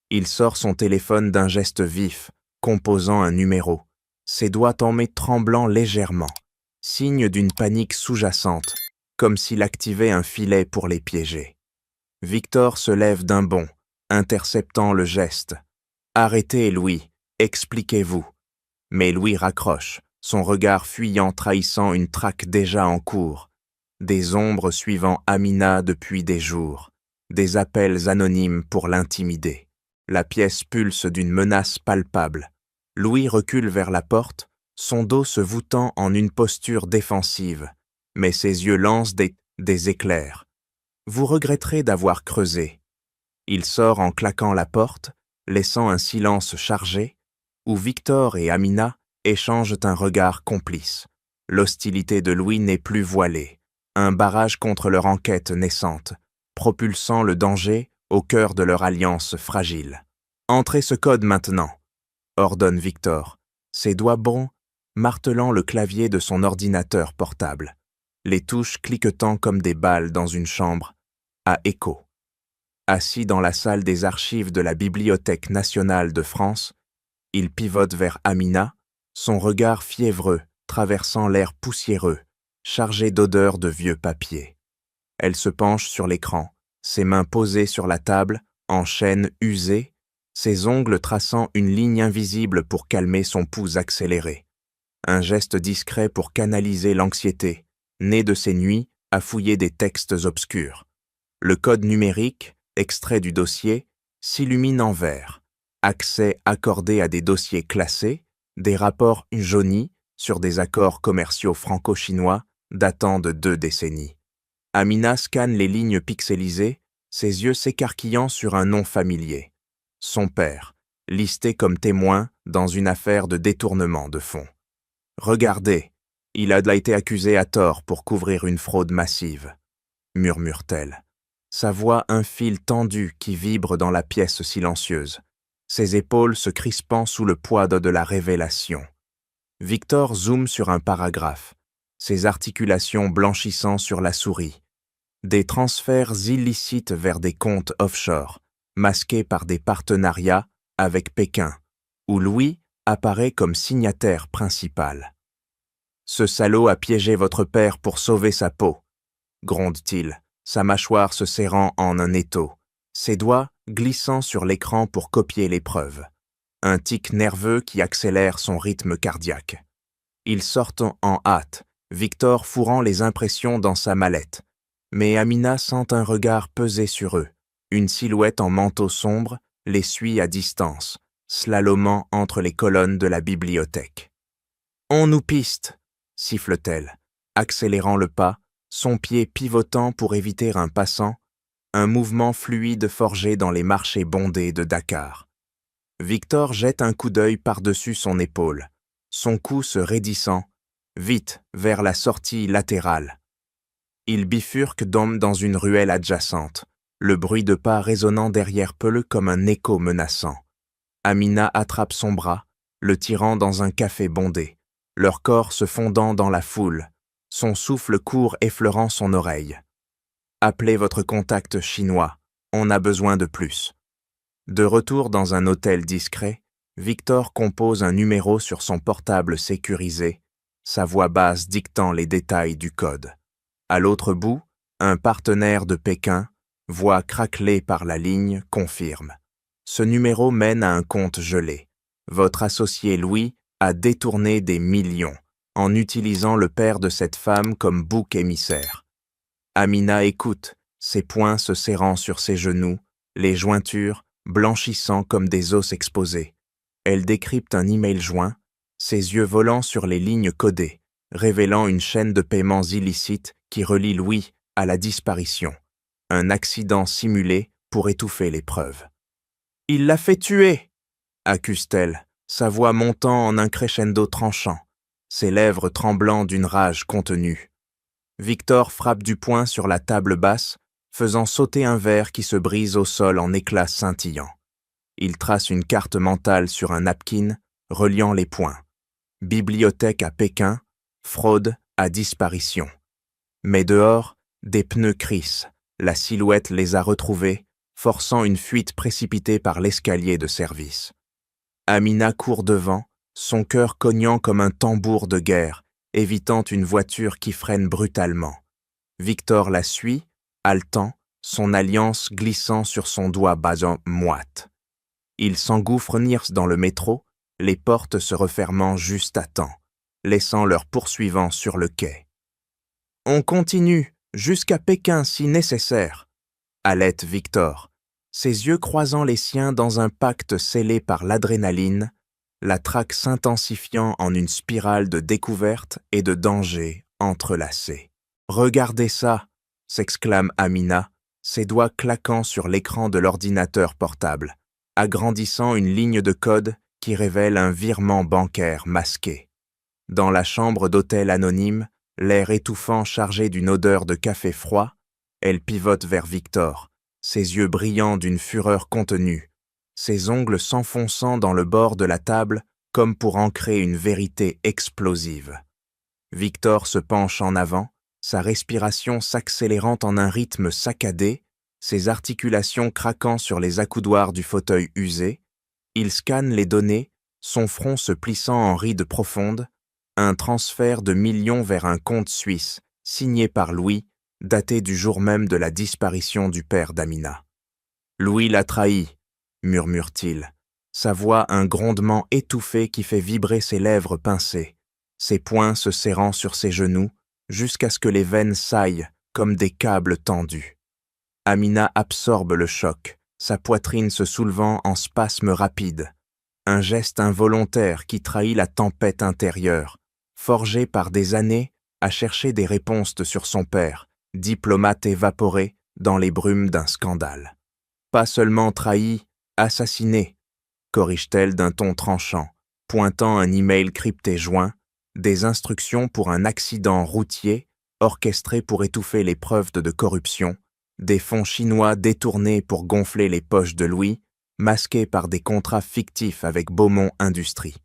Il sort son téléphone d'un geste vif, composant un numéro, ses doigts tombés tremblant légèrement, signe d'une panique sous-jacente, comme s'il activait un filet pour les piéger. Victor se lève d'un bond, interceptant le geste. « Arrêtez, Louis, expliquez-vous. » Mais Louis raccroche, son regard fuyant trahissant une traque déjà en cours, des ombres suivant Amina depuis des jours, des appels anonymes pour l'intimider. La pièce pulse d'une menace palpable. Louis recule vers la porte, son dos se voûtant en une posture défensive, mais ses yeux lancent des éclairs. « Vous regretterez d'avoir creusé. » Il sort en claquant la porte, laissant un silence chargé, où Victor et Amina échangent un regard complice. L'hostilité de Louis n'est plus voilée, un barrage contre leur enquête naissante, propulsant le danger au cœur de leur alliance fragile. « Entrez ce code maintenant !» ordonne Victor, ses doigts bons martelant le clavier de son ordinateur portable, les touches cliquetant comme des balles dans une chambre à écho. Assis dans la salle des archives de la Bibliothèque nationale de France, il pivote vers Amina, son regard fiévreux traversant l'air poussiéreux, chargé d'odeurs de vieux papier. Elle se penche sur l'écran, ses mains posées sur la table, en chaîne usée, ses ongles traçant une ligne invisible pour calmer son pouls accéléré. Un geste discret pour canaliser l'anxiété, née de ses nuits à fouiller des textes obscurs. Le code numérique, extrait du dossier, s'illumine en vert. Accès accordé à des dossiers classés, des rapports jaunis sur des accords commerciaux franco-chinois datant de 2 décennies. Amina scanne les lignes pixelisées, ses yeux s'écarquillant sur un nom familier. Son père, listé comme témoin dans une affaire de détournement de fonds. « Regardez, il a été accusé à tort pour couvrir une fraude massive, » murmure-t-elle. Sa voix un fil tendu qui vibre dans la pièce silencieuse, ses épaules se crispant sous le poids de la révélation. Victor zoome sur un paragraphe, ses articulations blanchissant sur la souris. Des transferts illicites vers des comptes offshore, masqués par des partenariats avec Pékin, où Louis apparaît comme signataire principal. « Ce salaud a piégé votre père pour sauver sa peau, » gronde-t-il, sa mâchoire se serrant en un étau, ses doigts glissant sur l'écran pour copier les preuves. Un tic nerveux qui accélère son rythme cardiaque. Ils sortent en hâte, Victor fourrant les impressions dans sa mallette. Mais Amina sent un regard peser sur eux, une silhouette en manteau sombre, les suit à distance, slalomant entre les colonnes de la bibliothèque. « On nous piste !» siffle-t-elle, accélérant le pas, son pied pivotant pour éviter un passant, un mouvement fluide forgé dans les marchés bondés de Dakar. Victor jette un coup d'œil par-dessus son épaule, son cou se raidissant, vite vers la sortie latérale. Il bifurque dans une ruelle adjacente, le bruit de pas résonnant derrière Peule comme un écho menaçant. Amina attrape son bras, le tirant dans un café bondé, leur corps se fondant dans la foule, son souffle court effleurant son oreille. « Appelez votre contact chinois, on a besoin de plus. » De retour dans un hôtel discret, Victor compose un numéro sur son portable sécurisé, sa voix basse dictant les détails du code. À l'autre bout, un partenaire de Pékin, voix craquelée par la ligne, confirme. Ce numéro mène à un compte gelé. Votre associé Louis a détourné des millions en utilisant le père de cette femme comme bouc émissaire. Amina écoute, ses poings se serrant sur ses genoux, les jointures blanchissant comme des os exposés. Elle décrypte un email joint, ses yeux volant sur les lignes codées, révélant une chaîne de paiements illicites qui relie Louis à la disparition. Un accident simulé pour étouffer les preuves. « Il l'a fait tuer !» accuse-t-elle, sa voix montant en un crescendo tranchant, ses lèvres tremblant d'une rage contenue. Victor frappe du poing sur la table basse, faisant sauter un verre qui se brise au sol en éclats scintillants. Il trace une carte mentale sur un napkin, reliant les points. Bibliothèque à Pékin, fraude à disparition. Mais dehors, des pneus crissent, la silhouette les a retrouvés, forçant une fuite précipitée par l'escalier de service. Amina court devant, son cœur cognant comme un tambour de guerre, évitant une voiture qui freine brutalement. Victor la suit, haletant, son alliance glissant sur son doigt basant moite. Ils s'engouffrent dans le métro, les portes se refermant juste à temps, laissant leurs poursuivants sur le quai. « On continue, jusqu'à Pékin si nécessaire », halète Victor, ses yeux croisant les siens dans un pacte scellé par l'adrénaline, la traque s'intensifiant en une spirale de découverte et de danger entrelacés. « Regardez ça !» s'exclame Amina, ses doigts claquant sur l'écran de l'ordinateur portable, agrandissant une ligne de code qui révèle un virement bancaire masqué. Dans la chambre d'hôtel anonyme, l'air étouffant chargé d'une odeur de café froid, elle pivote vers Victor, ses yeux brillants d'une fureur contenue, ses ongles s'enfonçant dans le bord de la table comme pour ancrer une vérité explosive. Victor se penche en avant, sa respiration s'accélérant en un rythme saccadé, ses articulations craquant sur les accoudoirs du fauteuil usé. Il scanne les données, son front se plissant en rides profondes, un transfert de millions vers un compte suisse, signé par Louis, daté du jour même de la disparition du père d'Amina. « Louis l'a trahi », murmure-t-il, sa voix un grondement étouffé qui fait vibrer ses lèvres pincées, ses poings se serrant sur ses genoux, jusqu'à ce que les veines saillent comme des câbles tendus. Amina absorbe le choc, sa poitrine se soulevant en spasmes rapides, un geste involontaire qui trahit la tempête intérieure, forgée par des années à chercher des réponses sur son père, diplomate évaporé dans les brumes d'un scandale. Pas seulement trahi, assassiné, corrige-t-elle d'un ton tranchant, pointant un email crypté joint, des instructions pour un accident routier orchestré pour étouffer les preuves de corruption, des fonds chinois détournés pour gonfler les poches de Louis, masqués par des contrats fictifs avec Beaumont Industries.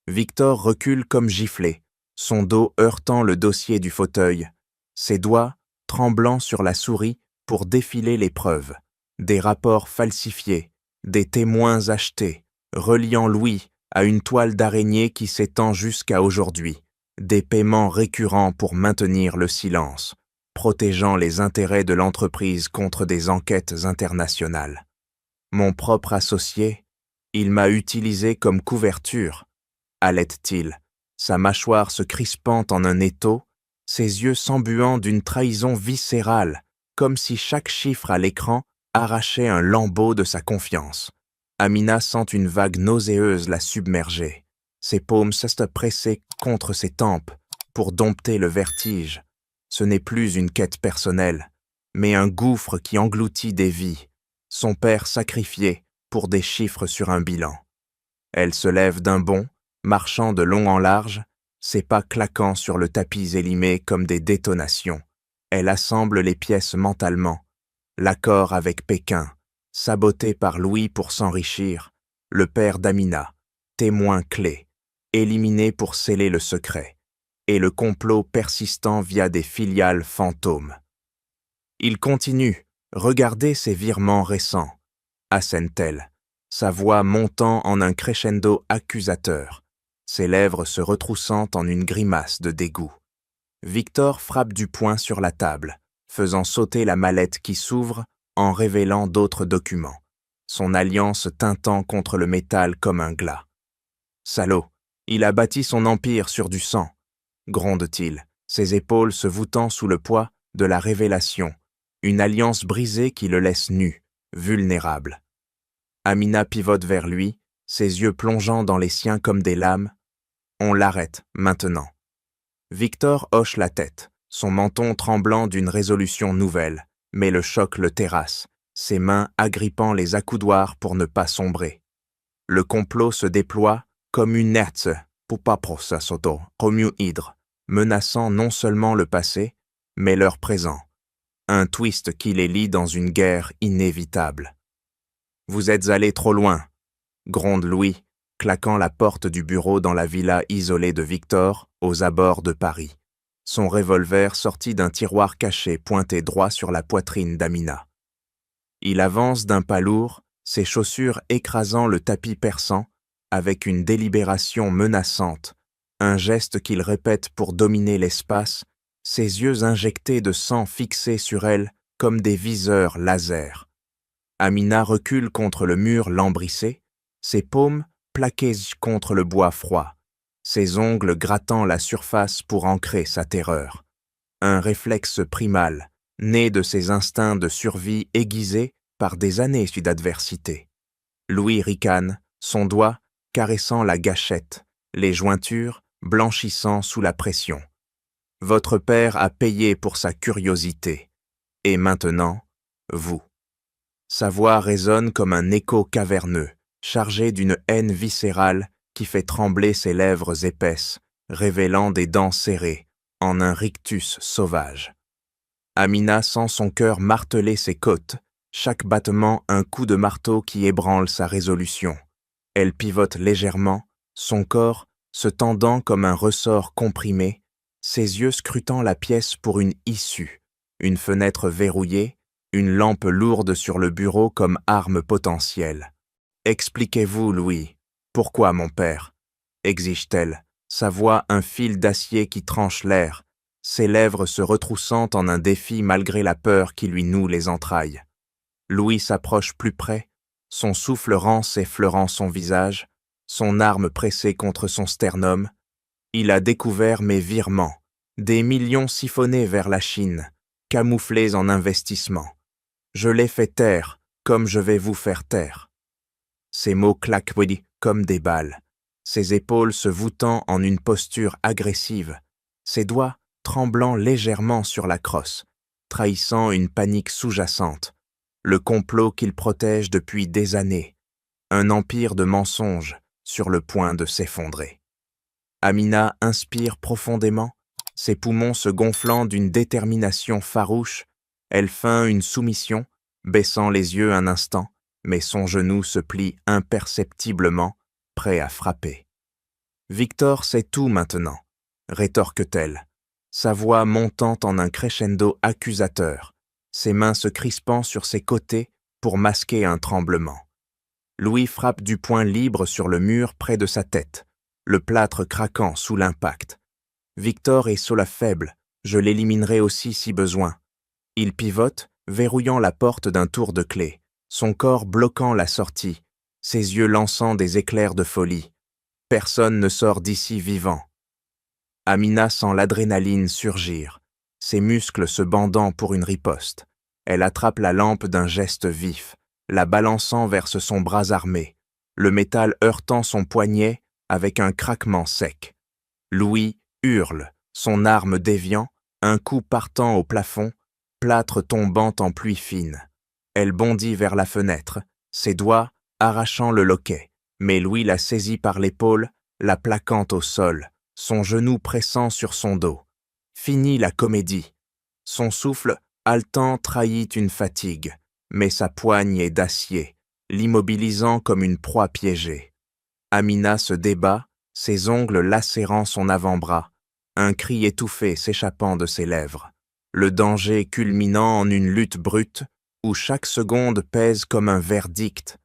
Victor recule comme giflé, son dos heurtant le dossier du fauteuil, ses doigts tremblant sur la souris pour défiler les preuves, des rapports falsifiés, des témoins achetés, reliant Louis à une toile d'araignée qui s'étend jusqu'à aujourd'hui, des paiements récurrents pour maintenir le silence, protégeant les intérêts de l'entreprise contre des enquêtes internationales. Mon propre associé, il m'a utilisé comme couverture, halète-t-il, sa mâchoire se crispant en un étau, ses yeux s'embuant d'une trahison viscérale, comme si chaque chiffre à l'écran arrachait un lambeau de sa confiance. Amina sent une vague nauséeuse la submerger. Ses paumes restent pressées contre ses tempes pour dompter le vertige. Ce n'est plus une quête personnelle, mais un gouffre qui engloutit des vies. Son père sacrifié pour des chiffres sur un bilan. Elle se lève d'un bond, marchant de long en large, ses pas claquant sur le tapis élimé comme des détonations. Elle assemble les pièces mentalement. L'accord avec Pékin, saboté par Louis pour s'enrichir, le père d'Amina, témoin clé, éliminé pour sceller le secret, et le complot persistant via des filiales fantômes. Il continue, regardez ces virements récents, assène-t-elle, sa voix montant en un crescendo accusateur, ses lèvres se retroussant en une grimace de dégoût. Victor frappe du poing sur la table, faisant sauter la mallette qui s'ouvre en révélant d'autres documents, son alliance tintant contre le métal comme un glas. Salaud, il a bâti son empire sur du sang, gronde-t-il, ses épaules se voûtant sous le poids de la révélation, une alliance brisée qui le laisse nu, vulnérable. Amina pivote vers lui, ses yeux plongeant dans les siens comme des lames. On l'arrête, maintenant. Victor hoche la tête, son menton tremblant d'une résolution nouvelle, mais le choc le terrasse, ses mains agrippant les accoudoirs pour ne pas sombrer. Le complot se déploie comme une hertz, pupaprosasoto, Romu hydre, menaçant non seulement le passé, mais leur présent. Un twist qui les lie dans une guerre inévitable. Vous êtes allé trop loin, gronde Louis, claquant la porte du bureau dans la villa isolée de Victor, aux abords de Paris. Son revolver sorti d'un tiroir caché pointé droit sur la poitrine d'Amina. Il avance d'un pas lourd, ses chaussures écrasant le tapis perçant, avec une délibération menaçante, un geste qu'il répète pour dominer l'espace, ses yeux injectés de sang fixés sur elle comme des viseurs laser. Amina recule contre le mur lambrissé, ses paumes plaquées contre le bois froid, ses ongles grattant la surface pour ancrer sa terreur. Un réflexe primal, né de ses instincts de survie aiguisés par des années d'adversité. Louis ricane, son doigt caressant la gâchette, les jointures blanchissant sous la pression. Votre père a payé pour sa curiosité, et maintenant, vous. Sa voix résonne comme un écho caverneux, chargé d'une haine viscérale qui fait trembler ses lèvres épaisses, révélant des dents serrées, en un rictus sauvage. Amina sent son cœur marteler ses côtes, chaque battement un coup de marteau qui ébranle sa résolution. Elle pivote légèrement, son corps se tendant comme un ressort comprimé, ses yeux scrutant la pièce pour une issue, une fenêtre verrouillée, une lampe lourde sur le bureau comme arme potentielle. « Expliquez-vous, Louis, pourquoi mon père ?» exige-t-elle, sa voix un fil d'acier qui tranche l'air, ses lèvres se retroussant en un défi malgré la peur qui lui noue les entrailles. Louis s'approche plus près, son souffle rance effleurant son visage, son arme pressée contre son sternum. Il a découvert mes virements, des millions siphonnés vers la Chine, camouflés en investissement. Je l'ai fait taire, comme je vais vous faire taire. Ses mots claquent comme des balles, ses épaules se voûtant en une posture agressive, ses doigts tremblant légèrement sur la crosse, trahissant une panique sous-jacente, le complot qu'il protège depuis des années, un empire de mensonges sur le point de s'effondrer. Amina inspire profondément, ses poumons se gonflant d'une détermination farouche, elle feint une soumission, baissant les yeux un instant, mais son genou se plie imperceptiblement, prêt à frapper. Victor sait tout maintenant, rétorque-t-elle, sa voix montant en un crescendo accusateur, ses mains se crispant sur ses côtés pour masquer un tremblement. Louis frappe du poing libre sur le mur près de sa tête, le plâtre craquant sous l'impact. Victor est sur la faible, je l'éliminerai aussi si besoin. Il pivote, verrouillant la porte d'un tour de clé, son corps bloquant la sortie, ses yeux lançant des éclairs de folie. Personne ne sort d'ici vivant. Amina sent l'adrénaline surgir, ses muscles se bandant pour une riposte. Elle attrape la lampe d'un geste vif, la balançant vers son bras armé, le métal heurtant son poignet avec un craquement sec. Louis hurle, son arme déviant, un coup partant au plafond, plâtre tombant en pluie fine. Elle bondit vers la fenêtre, ses doigts arrachant le loquet, mais Louis la saisit par l'épaule, la plaquant au sol, son genou pressant sur son dos. Fini la comédie. Son souffle haletant trahit une fatigue, mais sa poigne est d'acier, l'immobilisant comme une proie piégée. Amina se débat, ses ongles lacérant son avant-bras, un cri étouffé s'échappant de ses lèvres. Le danger culminant en une lutte brute, où chaque seconde pèse comme un verdict.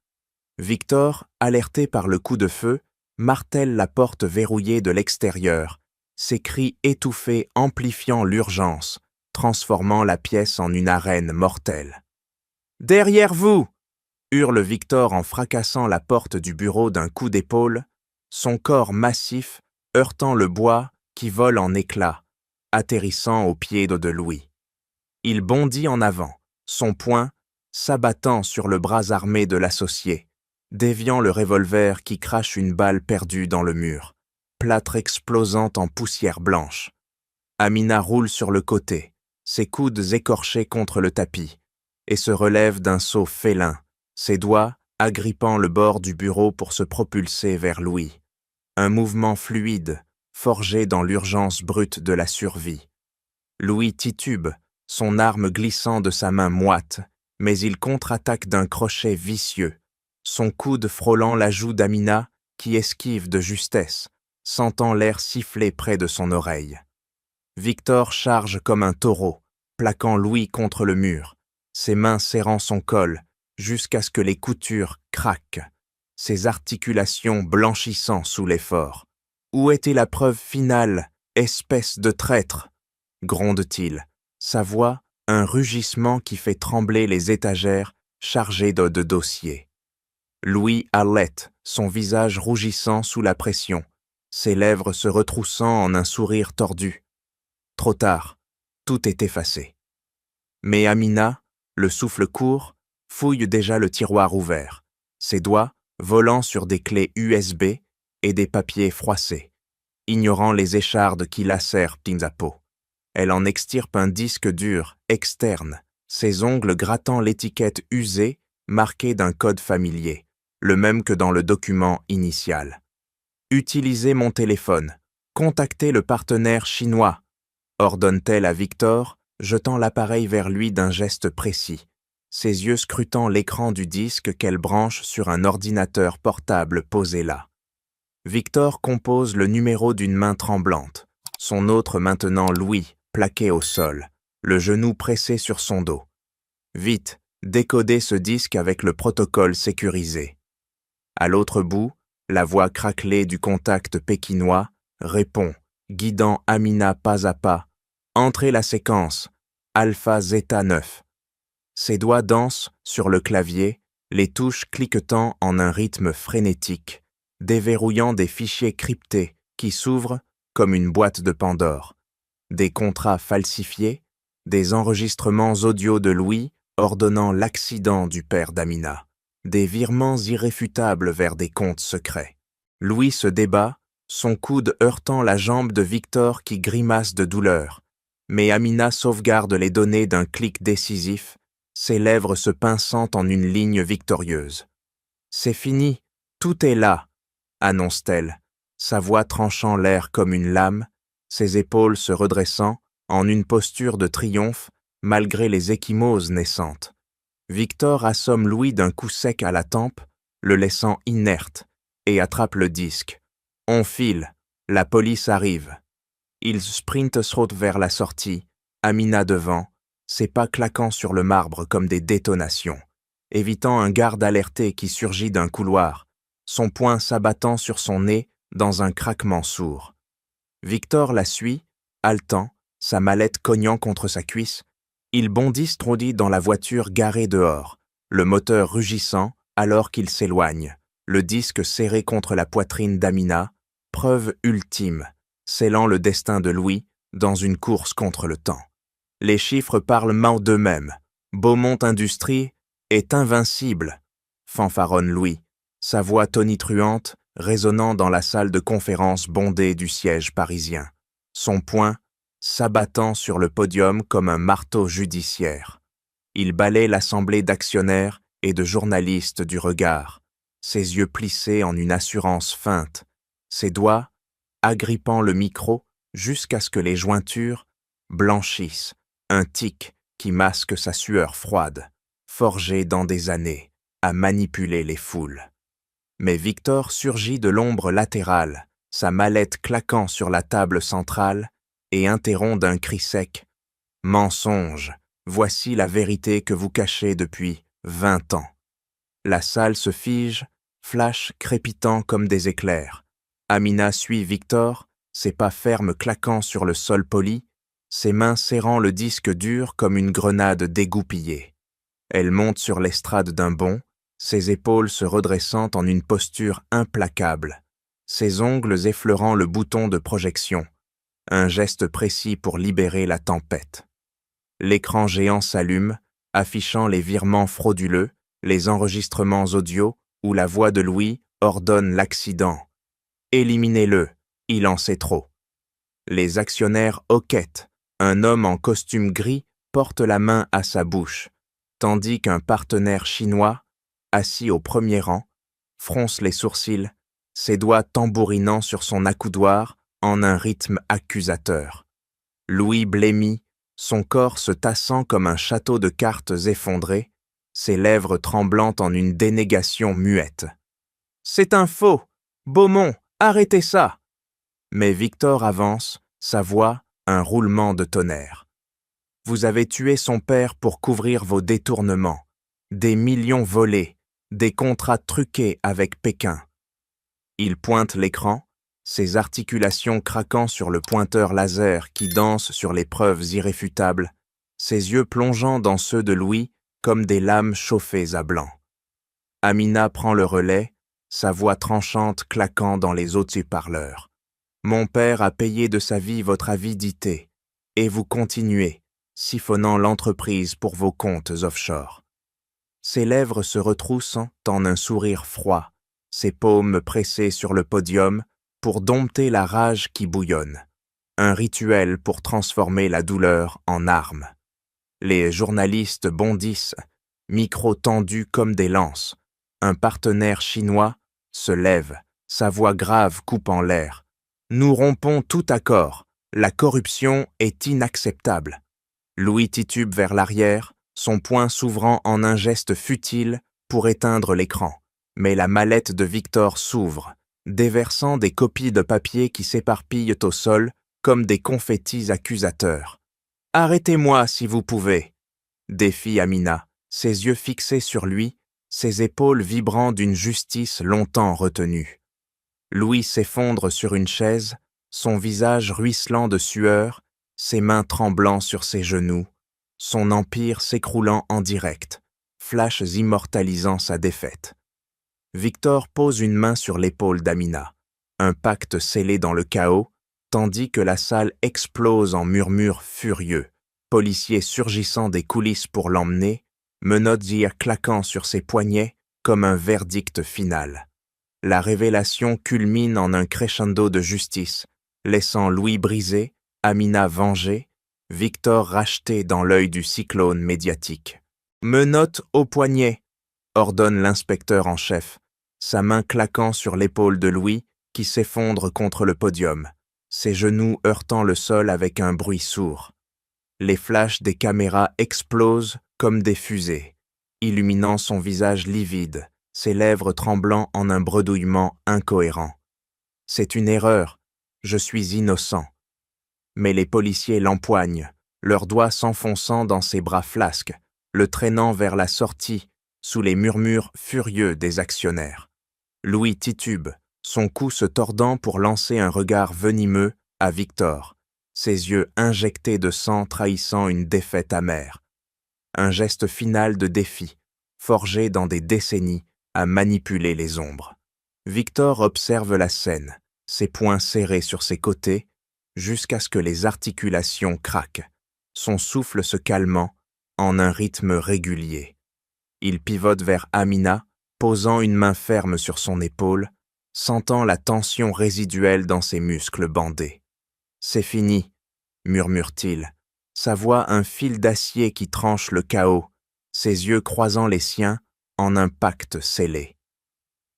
Victor, alerté par le coup de feu, martèle la porte verrouillée de l'extérieur, ses cris étouffés amplifiant l'urgence, transformant la pièce en une arène mortelle. « Derrière vous !» hurle Victor en fracassant la porte du bureau d'un coup d'épaule, son corps massif heurtant le bois qui vole en éclats, atterrissant aux pieds de Louis. Il bondit en avant, son poing s'abattant sur le bras armé de l'associé, déviant le revolver qui crache une balle perdue dans le mur, plâtre explosant en poussière blanche. Amina roule sur le côté, ses coudes écorchés contre le tapis, et se relève d'un saut félin, ses doigts agrippant le bord du bureau pour se propulser vers Louis. Un mouvement fluide, forgé dans l'urgence brute de la survie. Louis titube, son arme glissant de sa main moite, mais il contre-attaque d'un crochet vicieux, son coude frôlant la joue d'Amina qui esquive de justesse, sentant l'air siffler près de son oreille. Victor charge comme un taureau, plaquant Louis contre le mur, ses mains serrant son col jusqu'à ce que les coutures craquent, ses articulations blanchissant sous l'effort. « Où était la preuve finale, espèce de traître ?» gronde-t-il, sa voix un rugissement qui fait trembler les étagères chargées de dossiers. Louis halète, son visage rougissant sous la pression, ses lèvres se retroussant en un sourire tordu. Trop tard, tout est effacé. Mais Amina, le souffle court, fouille déjà le tiroir ouvert, ses doigts volant sur des clés USB et des papiers froissés, ignorant les échardes qui lacèrent sa peau. Elle en extirpe un disque dur, externe, ses ongles grattant l'étiquette usée, marquée d'un code familier, le même que dans le document initial. « Utilisez mon téléphone. Contactez le partenaire chinois », ordonne-t-elle à Victor, jetant l'appareil vers lui d'un geste précis, ses yeux scrutant l'écran du disque qu'elle branche sur un ordinateur portable posé là. Victor compose le numéro d'une main tremblante, son autre maintenant Louis, plaqué au sol, le genou pressé sur son dos. Vite, décodez ce disque avec le protocole sécurisé. À l'autre bout, la voix craquelée du contact pékinois répond, guidant Amina pas à pas. Entrez la séquence, Alpha Zeta 9. Ses doigts dansent sur le clavier, les touches cliquetant en un rythme frénétique, déverrouillant des fichiers cryptés qui s'ouvrent comme une boîte de Pandore. Des contrats falsifiés, des enregistrements audio de Louis ordonnant l'accident du père d'Amina, des virements irréfutables vers des comptes secrets. Louis se débat, son coude heurtant la jambe de Victor qui grimace de douleur, mais Amina sauvegarde les données d'un clic décisif, ses lèvres se pinçant en une ligne victorieuse. « C'est fini, tout est là », annonce-t-elle, sa voix tranchant l'air comme une lame, ses épaules se redressant en une posture de triomphe malgré les ecchymoses naissantes. Victor assomme Louis d'un coup sec à la tempe, le laissant inerte, et attrape le disque. On file, la police arrive. Ils sprintent vers la sortie, Amina devant, ses pas claquant sur le marbre comme des détonations, évitant un garde alerté qui surgit d'un couloir, son poing s'abattant sur son nez dans un craquement sourd. Victor la suit, haletant, sa mallette cognant contre sa cuisse. Il bondit strodi dans la voiture garée dehors, le moteur rugissant alors qu'il s'éloigne, le disque serré contre la poitrine d'Amina, preuve ultime, scellant le destin de Louis dans une course contre le temps. Les chiffres parlent d'eux-mêmes, Beaumont Industries est invincible, fanfaronne Louis, sa voix tonitruante résonnant dans la salle de conférence bondée du siège parisien, son poing s'abattant sur le podium comme un marteau judiciaire. Il balaie l'assemblée d'actionnaires et de journalistes du regard, ses yeux plissés en une assurance feinte, ses doigts agrippant le micro jusqu'à ce que les jointures blanchissent, un tic qui masque sa sueur froide, forgée dans des années à manipuler les foules. Mais Victor surgit de l'ombre latérale, sa mallette claquant sur la table centrale, et interrompt d'un cri sec « Mensonge, voici la vérité que vous cachez depuis 20 ans. » La salle se fige, flash crépitant comme des éclairs. Amina suit Victor, ses pas fermes claquant sur le sol poli, ses mains serrant le disque dur comme une grenade dégoupillée. Elle monte sur l'estrade d'un bond, ses épaules se redressant en une posture implacable, ses ongles effleurant le bouton de projection, un geste précis pour libérer la tempête. L'écran géant s'allume, affichant les virements frauduleux, les enregistrements audio où la voix de Louis ordonne l'accident. Éliminez-le, il en sait trop. Les actionnaires hoquettent, un homme en costume gris porte la main à sa bouche, tandis qu'un partenaire chinois, assis au premier rang, fronce les sourcils, ses doigts tambourinant sur son accoudoir en un rythme accusateur. Louis blêmit, son corps se tassant comme un château de cartes effondré, ses lèvres tremblant en une dénégation muette. « C'est un faux! Beaumont, arrêtez ça !» Mais Victor avance, sa voix un roulement de tonnerre. « Vous avez tué son père pour couvrir vos détournements, des millions volés, des contrats truqués avec Pékin. » Il pointe l'écran, ses articulations craquant sur le pointeur laser qui danse sur les preuves irréfutables, ses yeux plongeant dans ceux de Louis comme des lames chauffées à blanc. Amina prend le relais, sa voix tranchante claquant dans les haut-parleurs. « Mon père a payé de sa vie votre avidité, et vous continuez, siphonnant l'entreprise pour vos comptes offshore. » Ses lèvres se retroussent en un sourire froid, ses paumes pressées sur le podium pour dompter la rage qui bouillonne. Un rituel pour transformer la douleur en arme. Les journalistes bondissent, micros tendus comme des lances. Un partenaire chinois se lève, sa voix grave coupe en l'air. « Nous rompons tout accord. La corruption est inacceptable. » Louis titube vers l'arrière, son poing s'ouvrant en un geste futile pour éteindre l'écran. Mais la mallette de Victor s'ouvre, déversant des copies de papier qui s'éparpillent au sol comme des confettis accusateurs. « Arrêtez-moi si vous pouvez !» défie Amina, ses yeux fixés sur lui, ses épaules vibrant d'une justice longtemps retenue. Louis s'effondre sur une chaise, son visage ruisselant de sueur, ses mains tremblant sur ses genoux, son empire s'écroulant en direct, flashs immortalisant sa défaite. Victor pose une main sur l'épaule d'Amina, un pacte scellé dans le chaos, tandis que la salle explose en murmures furieux, policiers surgissant des coulisses pour l'emmener, Menotdir claquant sur ses poignets comme un verdict final. La révélation culmine en un crescendo de justice, laissant Louis brisé, Amina vengée, Victor racheté dans l'œil du cyclone médiatique. « Menottes au poignet !» ordonne l'inspecteur en chef, sa main claquant sur l'épaule de Louis qui s'effondre contre le podium, ses genoux heurtant le sol avec un bruit sourd. Les flashs des caméras explosent comme des fusées, illuminant son visage livide, ses lèvres tremblant en un bredouillement incohérent. « C'est une erreur, je suis innocent. » Mais les policiers l'empoignent, leurs doigts s'enfonçant dans ses bras flasques, le traînant vers la sortie sous les murmures furieux des actionnaires. Louis titube, son cou se tordant pour lancer un regard venimeux à Victor, ses yeux injectés de sang trahissant une défaite amère. Un geste final de défi, forgé dans des décennies à manipuler les ombres. Victor observe la scène, ses poings serrés sur ses côtés, jusqu'à ce que les articulations craquent, son souffle se calmant, en un rythme régulier. Il pivote vers Amina, posant une main ferme sur son épaule, sentant la tension résiduelle dans ses muscles bandés. « C'est fini », murmure-t-il, sa voix un fil d'acier qui tranche le chaos, ses yeux croisant les siens en un pacte scellé.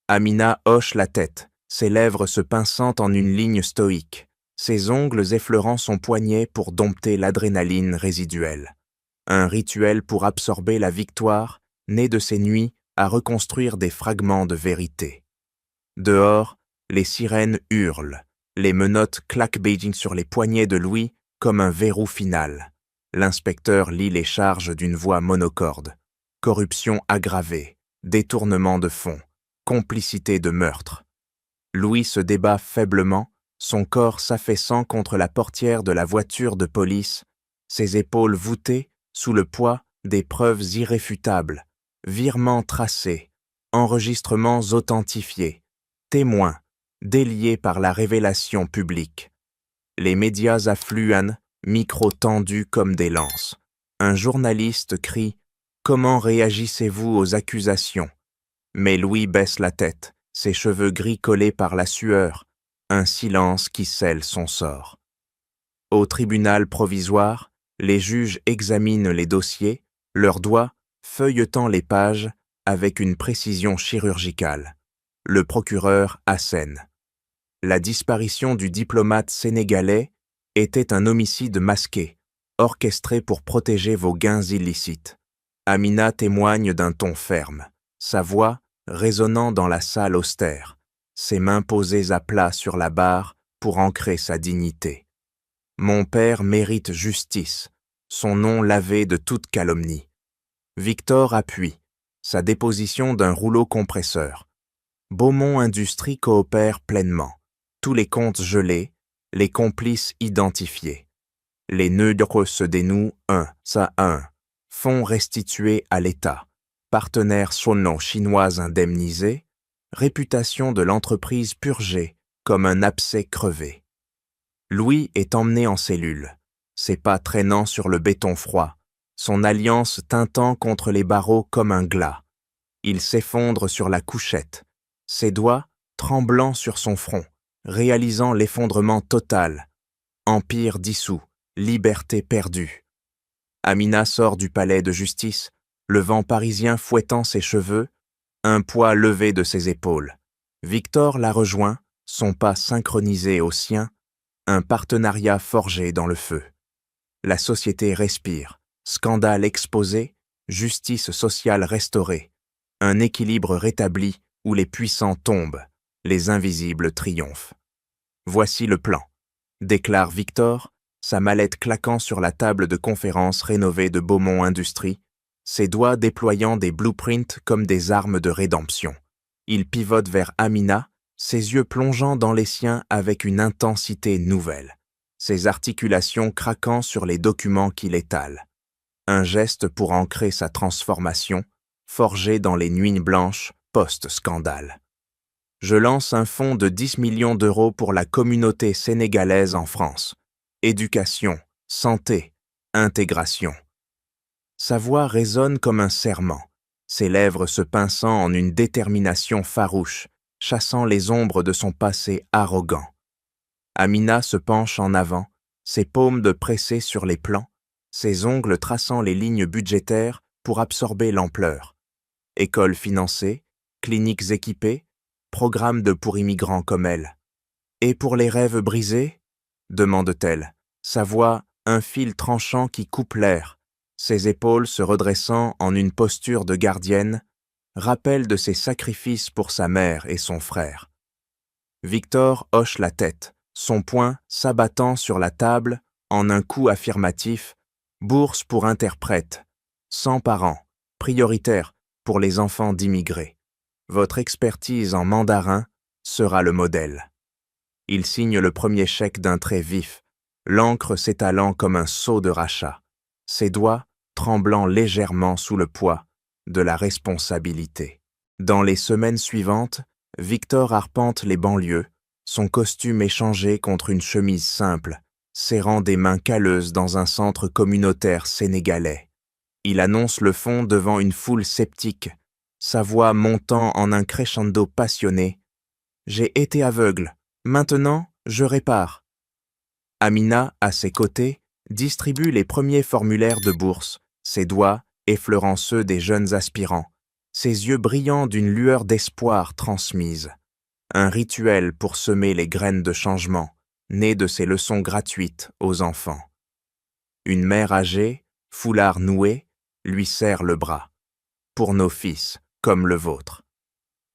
Amina hoche la tête, ses lèvres se pinçant en une ligne stoïque, ses ongles effleurant son poignet pour dompter l'adrénaline résiduelle. Un rituel pour absorber la victoire, né de ces nuits à reconstruire des fragments de vérité. Dehors, les sirènes hurlent, les menottes claquent Beijing sur les poignets de Louis comme un verrou final. L'inspecteur lit les charges d'une voix monocorde. Corruption aggravée, détournement de fonds, complicité de meurtre. Louis se débat faiblement, son corps s'affaissant contre la portière de la voiture de police, ses épaules voûtées sous le poids des preuves irréfutables, virements tracés, enregistrements authentifiés, témoins, déliés par la révélation publique. Les médias affluent, micros tendus comme des lances. Un journaliste crie « Comment réagissez-vous aux accusations ?» Mais Louis baisse la tête, ses cheveux gris collés par la sueur, un silence qui scelle son sort. Au tribunal provisoire, les juges examinent les dossiers, leurs doigts feuilletant les pages avec une précision chirurgicale. Le procureur assène. La disparition du diplomate sénégalais était un homicide masqué, orchestré pour protéger vos gains illicites. Amina témoigne d'un ton ferme, sa voix résonnant dans la salle austère, ses mains posées à plat sur la barre pour ancrer sa dignité. Mon père mérite justice, son nom lavé de toute calomnie. Victor appuie, sa déposition d'un rouleau compresseur. Beaumont Industries coopère pleinement, tous les comptes gelés, les complices identifiés. Les nœuds se dénouent un à un, fonds restitués à l'État, partenaires chinois indemnisés, réputation de l'entreprise purgée comme un abcès crevé. Louis est emmené en cellule, ses pas traînant sur le béton froid, son alliance tintant contre les barreaux comme un glas. Il s'effondre sur la couchette, ses doigts tremblants sur son front, réalisant l'effondrement total. Empire dissous, liberté perdue. Amina sort du palais de justice, le vent parisien fouettant ses cheveux, un poids levé de ses épaules. Victor la rejoint, son pas synchronisé au sien, un partenariat forgé dans le feu. La société respire, scandale exposé, justice sociale restaurée, un équilibre rétabli où les puissants tombent, les invisibles triomphent. Voici le plan, déclare Victor, sa mallette claquant sur la table de conférence rénovée de Beaumont Industries, ses doigts déployant des blueprints comme des armes de rédemption. Il pivote vers Amina, ses yeux plongeant dans les siens avec une intensité nouvelle, ses articulations craquant sur les documents qu'il étale. Un geste pour ancrer sa transformation, forgée dans les nuits blanches post-scandale. Je lance un fonds de 10 millions d'euros pour la communauté sénégalaise en France. Éducation, santé, intégration. Sa voix résonne comme un serment, ses lèvres se pinçant en une détermination farouche, chassant les ombres de son passé arrogant. Amina se penche en avant, ses paumes de pressées sur les plans, ses ongles traçant les lignes budgétaires pour absorber l'ampleur. Écoles financées, cliniques équipées, programmes pour immigrants comme elle. Et pour les rêves brisés ? Demande-t-elle, sa voix un fil tranchant qui coupe l'air, ses épaules se redressant en une posture de gardienne, rappel de ses sacrifices pour sa mère et son frère. Victor hoche la tête, son poing s'abattant sur la table en un coup affirmatif, bourse pour interprète, 100 par an, prioritaire pour les enfants d'immigrés. Votre expertise en mandarin sera le modèle. Il signe le premier chèque d'un trait vif, l'encre s'étalant comme un sceau de rachat, ses doigts tremblant légèrement sous le poids de la responsabilité. Dans les semaines suivantes, Victor arpente les banlieues, son costume échangé contre une chemise simple, serrant des mains calleuses dans un centre communautaire sénégalais. Il annonce le fond devant une foule sceptique, sa voix montant en un crescendo passionné. « J'ai été aveugle, maintenant je répare. » Amina, à ses côtés, distribue les premiers formulaires de bourse, ses doigts effleurant ceux des jeunes aspirants, ses yeux brillants d'une lueur d'espoir transmise. Un rituel pour semer les graines de changement, nées de ces leçons gratuites aux enfants. Une mère âgée, foulard noué, lui serre le bras. Pour nos fils, comme le vôtre.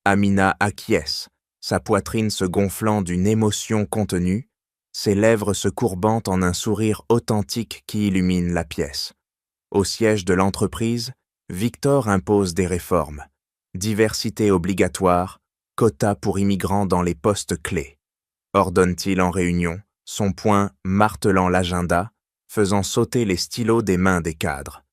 Amina acquiesce, sa poitrine se gonflant d'une émotion contenue, ses lèvres se courbant en un sourire authentique qui illumine la pièce. Au siège de l'entreprise, Victor impose des réformes. Diversité obligatoire, quotas pour immigrants dans les postes clés. Ordonne-t-il en réunion, son poing martelant l'agenda, faisant sauter les stylos des mains des cadres.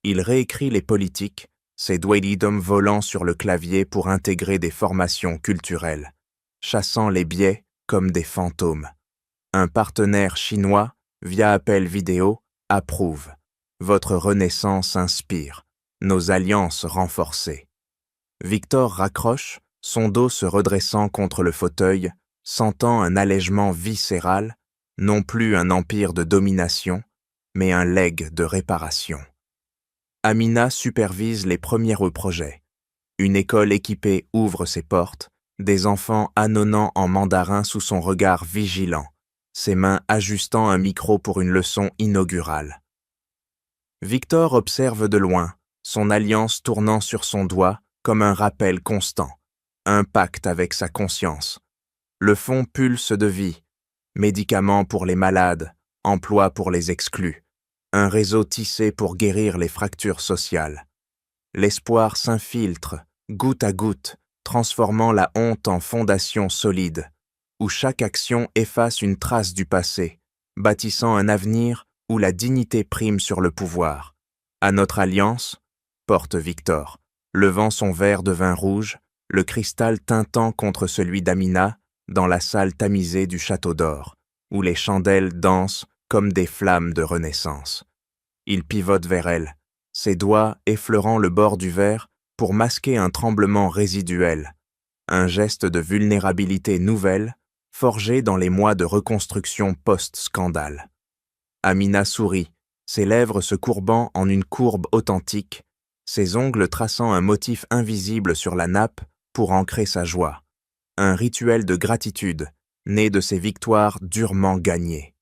Il réécrit les politiques, ses doigts d'homme volant sur le clavier pour intégrer des formations culturelles, chassant les biais comme des fantômes. Un partenaire chinois, via appel vidéo, approuve. Votre renaissance inspire, nos alliances renforcées. Victor raccroche, son dos se redressant contre le fauteuil, sentant un allègement viscéral, non plus un empire de domination, mais un legs de réparation. Amina supervise les premiers projets. Une école équipée ouvre ses portes, des enfants ânonnant en mandarin sous son regard vigilant, ses mains ajustant un micro pour une leçon inaugurale. Victor observe de loin, son alliance tournant sur son doigt comme un rappel constant, un pacte avec sa conscience. Le fond pulse de vie, médicaments pour les malades, emploi pour les exclus, un réseau tissé pour guérir les fractures sociales. L'espoir s'infiltre, goutte à goutte, transformant la honte en fondation solide, où chaque action efface une trace du passé, bâtissant un avenir où la dignité prime sur le pouvoir. À notre alliance, porte Victor, levant son verre de vin rouge, le cristal tintant contre celui d'Amina, dans la salle tamisée du Château d'Or, où les chandelles dansent comme des flammes de renaissance. Il pivote vers elle, ses doigts effleurant le bord du verre pour masquer un tremblement résiduel, un geste de vulnérabilité nouvelle, forgé dans les mois de reconstruction post-scandale. Amina sourit, ses lèvres se courbant en une courbe authentique, ses ongles traçant un motif invisible sur la nappe pour ancrer sa joie. Un rituel de gratitude, né de ses victoires durement gagnées.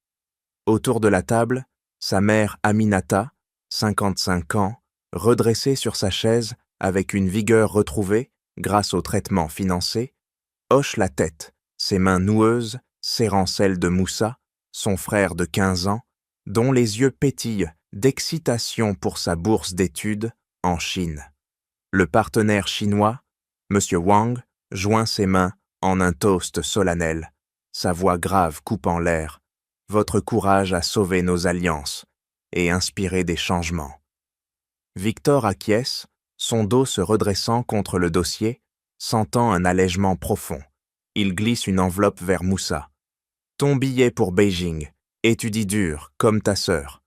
Autour de la table, sa mère Aminata, 55 ans, redressée sur sa chaise avec une vigueur retrouvée grâce au traitement financé, hoche la tête, ses mains noueuses serrant celles de Moussa, son frère de 15 ans, dont les yeux pétillent d'excitation pour sa bourse d'études en Chine. Le partenaire chinois, M. Wang, joint ses mains en un toast solennel, sa voix grave coupant l'air. Votre courage a sauvé nos alliances et inspiré des changements. Victor acquiesce, son dos se redressant contre le dossier, sentant un allègement profond. Il glisse une enveloppe vers Moussa. Ton billet pour Beijing, étudie dur, comme ta sœur.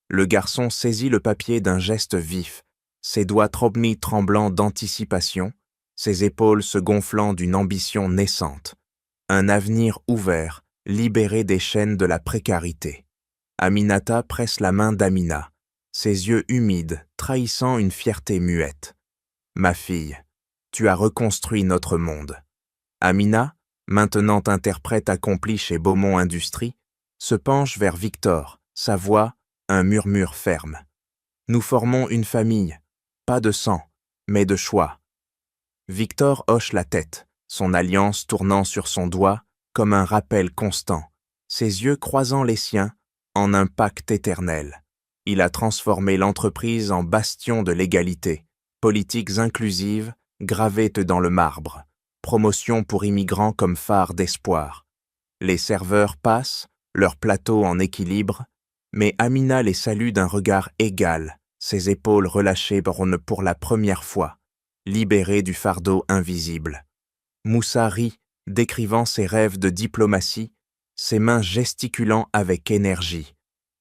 Le garçon saisit le papier d'un geste vif, ses doigts tremblants d'anticipation, ses épaules se gonflant d'une ambition naissante. Un avenir ouvert, libéré des chaînes de la précarité. Aminata presse la main d'Amina, ses yeux humides, trahissant une fierté muette. Ma fille, tu as reconstruit notre monde. Amina, maintenant interprète accomplie chez Beaumont Industries, se penche vers Victor, sa voix, un murmure ferme. Nous formons une famille, pas de sang, mais de choix. Victor hoche la tête, son alliance tournant sur son doigt comme un rappel constant, ses yeux croisant les siens en un pacte éternel. Il a transformé l'entreprise en bastion de l'égalité, politiques inclusives gravées dans le marbre, promotion pour immigrants comme phare d'espoir. Les serveurs passent, leur plateau en équilibre, mais Amina les salue d'un regard égal, ses épaules relâchées pour la première fois, libérée du fardeau invisible. Moussa rit, décrivant ses rêves de diplomatie, ses mains gesticulant avec énergie.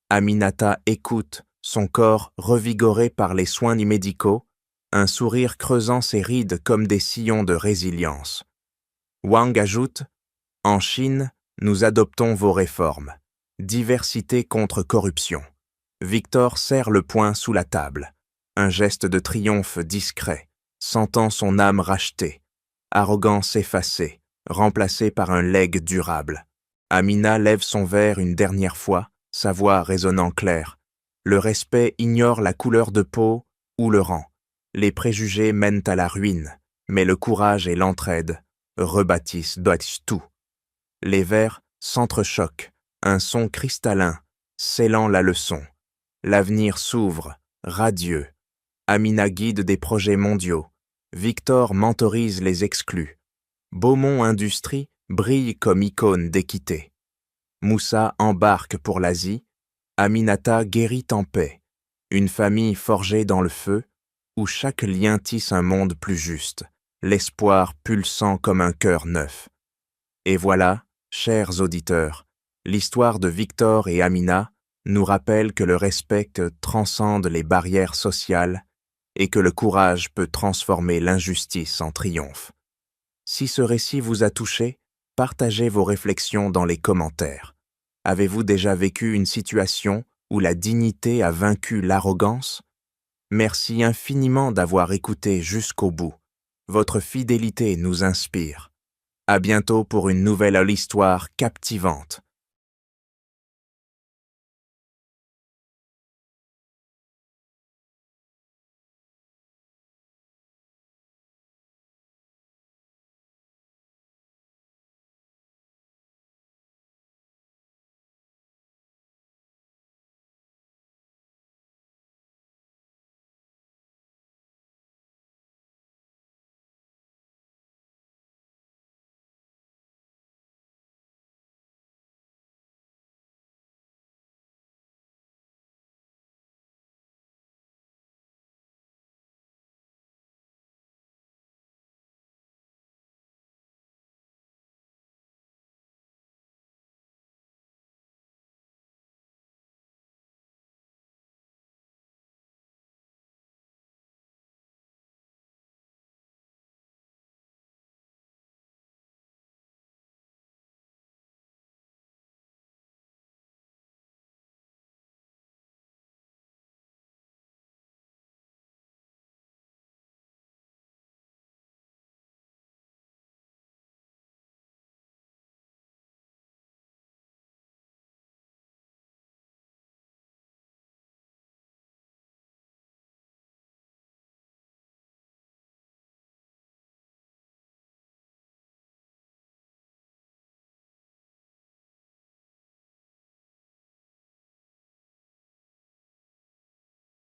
Aminata écoute, son corps revigoré par les soins médicaux, un sourire creusant ses rides comme des sillons de résilience. Wang ajoute « En Chine, nous adoptons vos réformes. Diversité contre corruption. » Victor serre le poing sous la table. Un geste de triomphe discret, sentant son âme rachetée. Arrogance effacée, remplacée par un legs durable. Amina lève son verre une dernière fois, sa voix résonnant claire. Le respect ignore la couleur de peau ou le rang. Les préjugés mènent à la ruine, mais le courage et l'entraide rebâtissent tout. Les verres s'entrechoquent, un son cristallin, scellant la leçon. L'avenir s'ouvre, radieux. Amina guide des projets mondiaux. Victor mentorise les exclus. Beaumont Industries brille comme icône d'équité. Moussa embarque pour l'Asie. Aminata guérit en paix. Une famille forgée dans le feu, où chaque lien tisse un monde plus juste, l'espoir pulsant comme un cœur neuf. Et voilà, chers auditeurs, l'histoire de Victor et Amina nous rappelle que le respect transcende les barrières sociales et que le courage peut transformer l'injustice en triomphe. Si ce récit vous a touché, partagez vos réflexions dans les commentaires. Avez-vous déjà vécu une situation où la dignité a vaincu l'arrogance? Merci infiniment d'avoir écouté jusqu'au bout. Votre fidélité nous inspire. À bientôt pour une nouvelle histoire captivante.